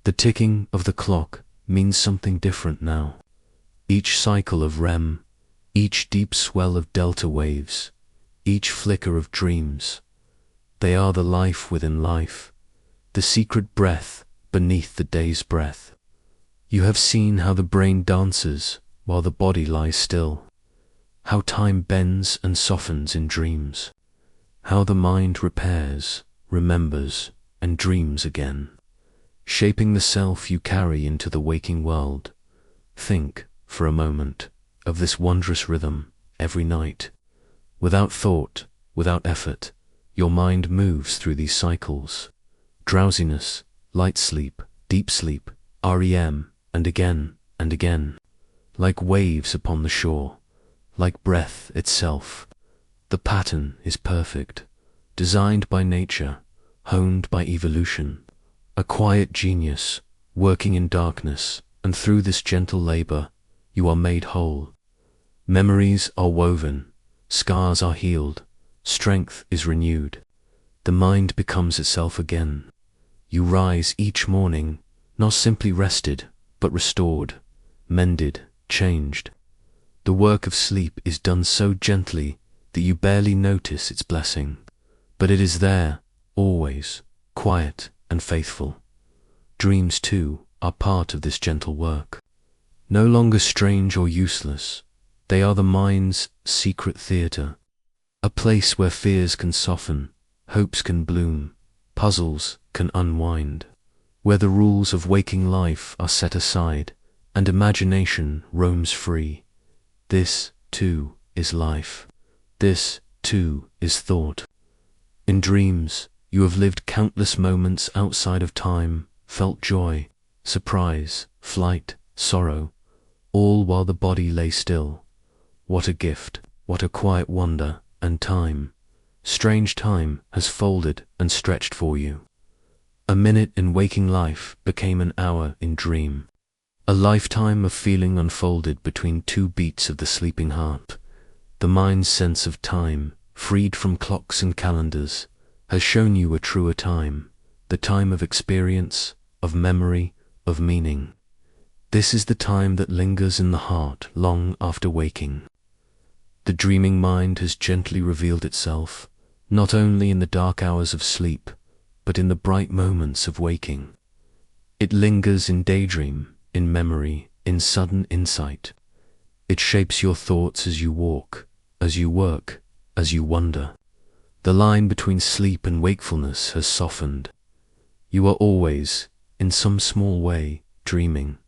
The ticking of the clock means something different now. Each cycle of REM, each deep swell of delta waves, each flicker of dreams, they are the life within life, the secret breath beneath the day's breath. You have seen how the brain dances while the body lies still, how time bends and softens in dreams, how the mind repairs, remembers, and dreams again, shaping the self you carry into the waking world. Think, for a moment, of this wondrous rhythm every night. Without thought, without effort, your mind moves through these cycles. Drowsiness, light sleep, deep sleep, REM, and again, like waves upon the shore, like breath itself. The pattern is perfect, designed by nature, honed by evolution. A quiet genius, working in darkness, and through this gentle labor, you are made whole. Memories are woven, scars are healed, strength is renewed. The mind becomes itself again. You rise each morning, not simply rested, but restored, mended, changed. The work of sleep is done so gently that you barely notice its blessing, but it is there, always, quiet and faithful. Dreams, too, are part of this gentle work. No longer strange or useless, they are the mind's secret theater, a place where fears can soften, hopes can bloom, puzzles can unwind, where the rules of waking life are set aside and imagination roams free. This, too, is life. This, too, is thought. In dreams, you have lived countless moments outside of time, felt joy, surprise, flight, sorrow, all while the body lay still. What a gift, what a quiet wonder, and time, strange time, has folded and stretched for you. A minute in waking life became an hour in dream. A lifetime of feeling unfolded between two beats of the sleeping heart. The mind's sense of time, freed from clocks and calendars, has shown you a truer time, the time of experience, of memory, of meaning. This is the time that lingers in the heart long after waking. The dreaming mind has gently revealed itself, not only in the dark hours of sleep, but in the bright moments of waking. It lingers in daydream, in memory, in sudden insight. It shapes your thoughts as you walk, as you work, as you wonder. The line between sleep and wakefulness has softened. You are always, in some small way, dreaming,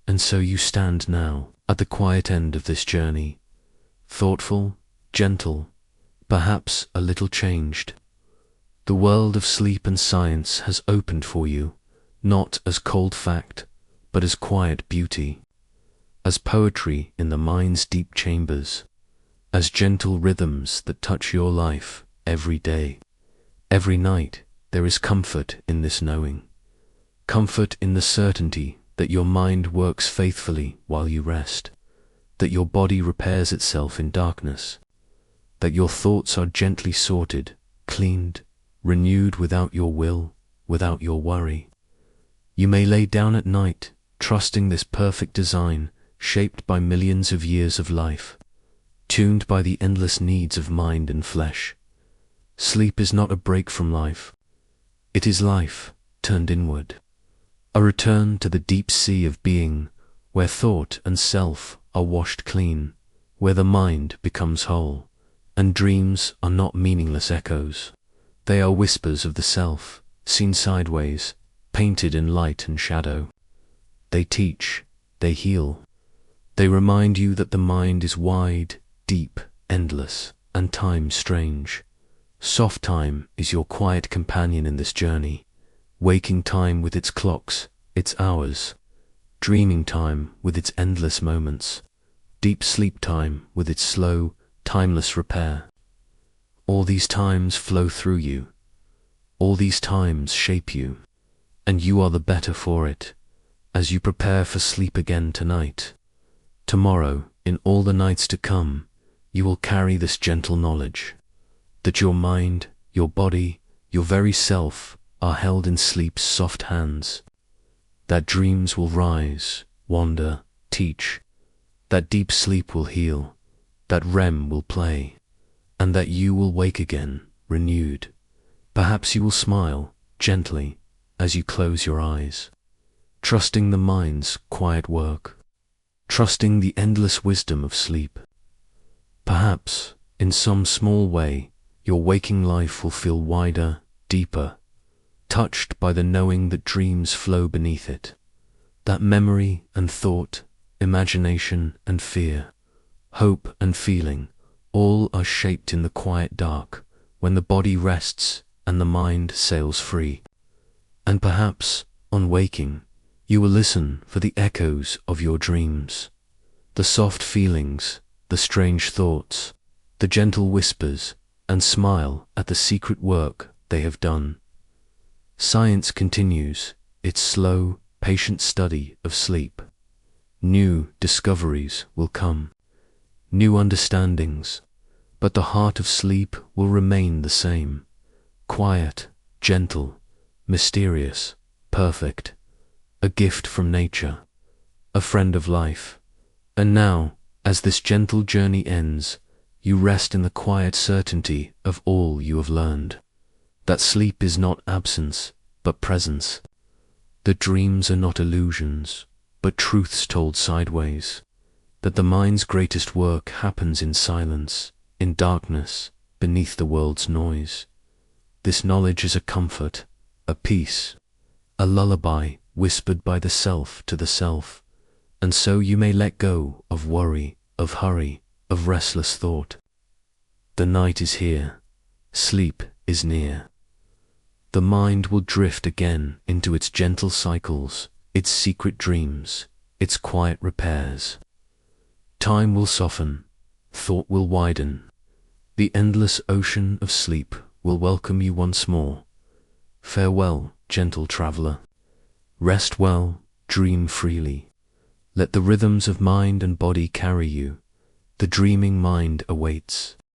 and so you stand now, at the quiet end of this journey, thoughtful, gentle, perhaps a little changed. The world of sleep and science has opened for you, not as cold fact, but as quiet beauty, as poetry in the mind's deep chambers, as gentle rhythms that touch your life every day. Every night there is comfort in this knowing, comfort in the certainty that your mind works faithfully while you rest, that your body repairs itself in darkness, that your thoughts are gently sorted, cleaned, renewed without your will, without your worry. You may lay down at night, trusting this perfect design, shaped by millions of years of life, tuned by the endless needs of mind and flesh. Sleep is not a break from life. It is life turned inward, a return to the deep sea of being, where thought and self are washed clean, where the mind becomes whole, and dreams are not meaningless echoes. They are whispers of the self, seen sideways, painted in light and shadow. They teach, they heal. They remind you that the mind is wide, deep, endless, and time strange. Soft time is your quiet companion in this journey, waking time with its clocks, its hours, dreaming time with its endless moments, deep sleep time with its slow, timeless repair. All these times flow through you. All these times shape you, and you are the better for it, as you prepare for sleep again tonight. Tomorrow, in all the nights to come, you will carry this gentle knowledge. that your mind, your body, your very self are held in sleep's soft hands, that dreams will rise, wander, teach, that deep sleep will heal, that REM will play, and that you will wake again, renewed. Perhaps you will smile, gently, as you close your eyes, trusting the mind's quiet work, trusting the endless wisdom of sleep. Perhaps, in some small way, your waking life will feel wider, deeper, touched by the knowing that dreams flow beneath it, that memory and thought, imagination and fear, hope and feeling, all are shaped in the quiet dark, when the body rests and the mind sails free. And perhaps, on waking, you will listen for the echoes of your dreams, the soft feelings, the strange thoughts, the gentle whispers, and smile at the secret work they have done. Science continues its slow, patient study of sleep. New discoveries will come, new understandings, but the heart of sleep will remain the same, quiet, gentle, mysterious, perfect, a gift from nature, a friend of life. And now, as this gentle journey ends, you rest in the quiet certainty of all you have learned, that sleep is not absence, but presence, that dreams are not illusions, but truths told sideways, that the mind's greatest work happens in silence, in darkness, beneath the world's noise. This knowledge is a comfort, a peace, a lullaby whispered by the self to the self, and so you may let go of worry, of hurry, of restless thought. The night is here, sleep is near. The mind will drift again into its gentle cycles, its secret dreams, its quiet repairs. Time will soften, thought will widen. The endless ocean of sleep will welcome you once more. Farewell, gentle traveler. Rest well, dream freely. Let the rhythms of mind and body carry you. The dreaming mind awaits.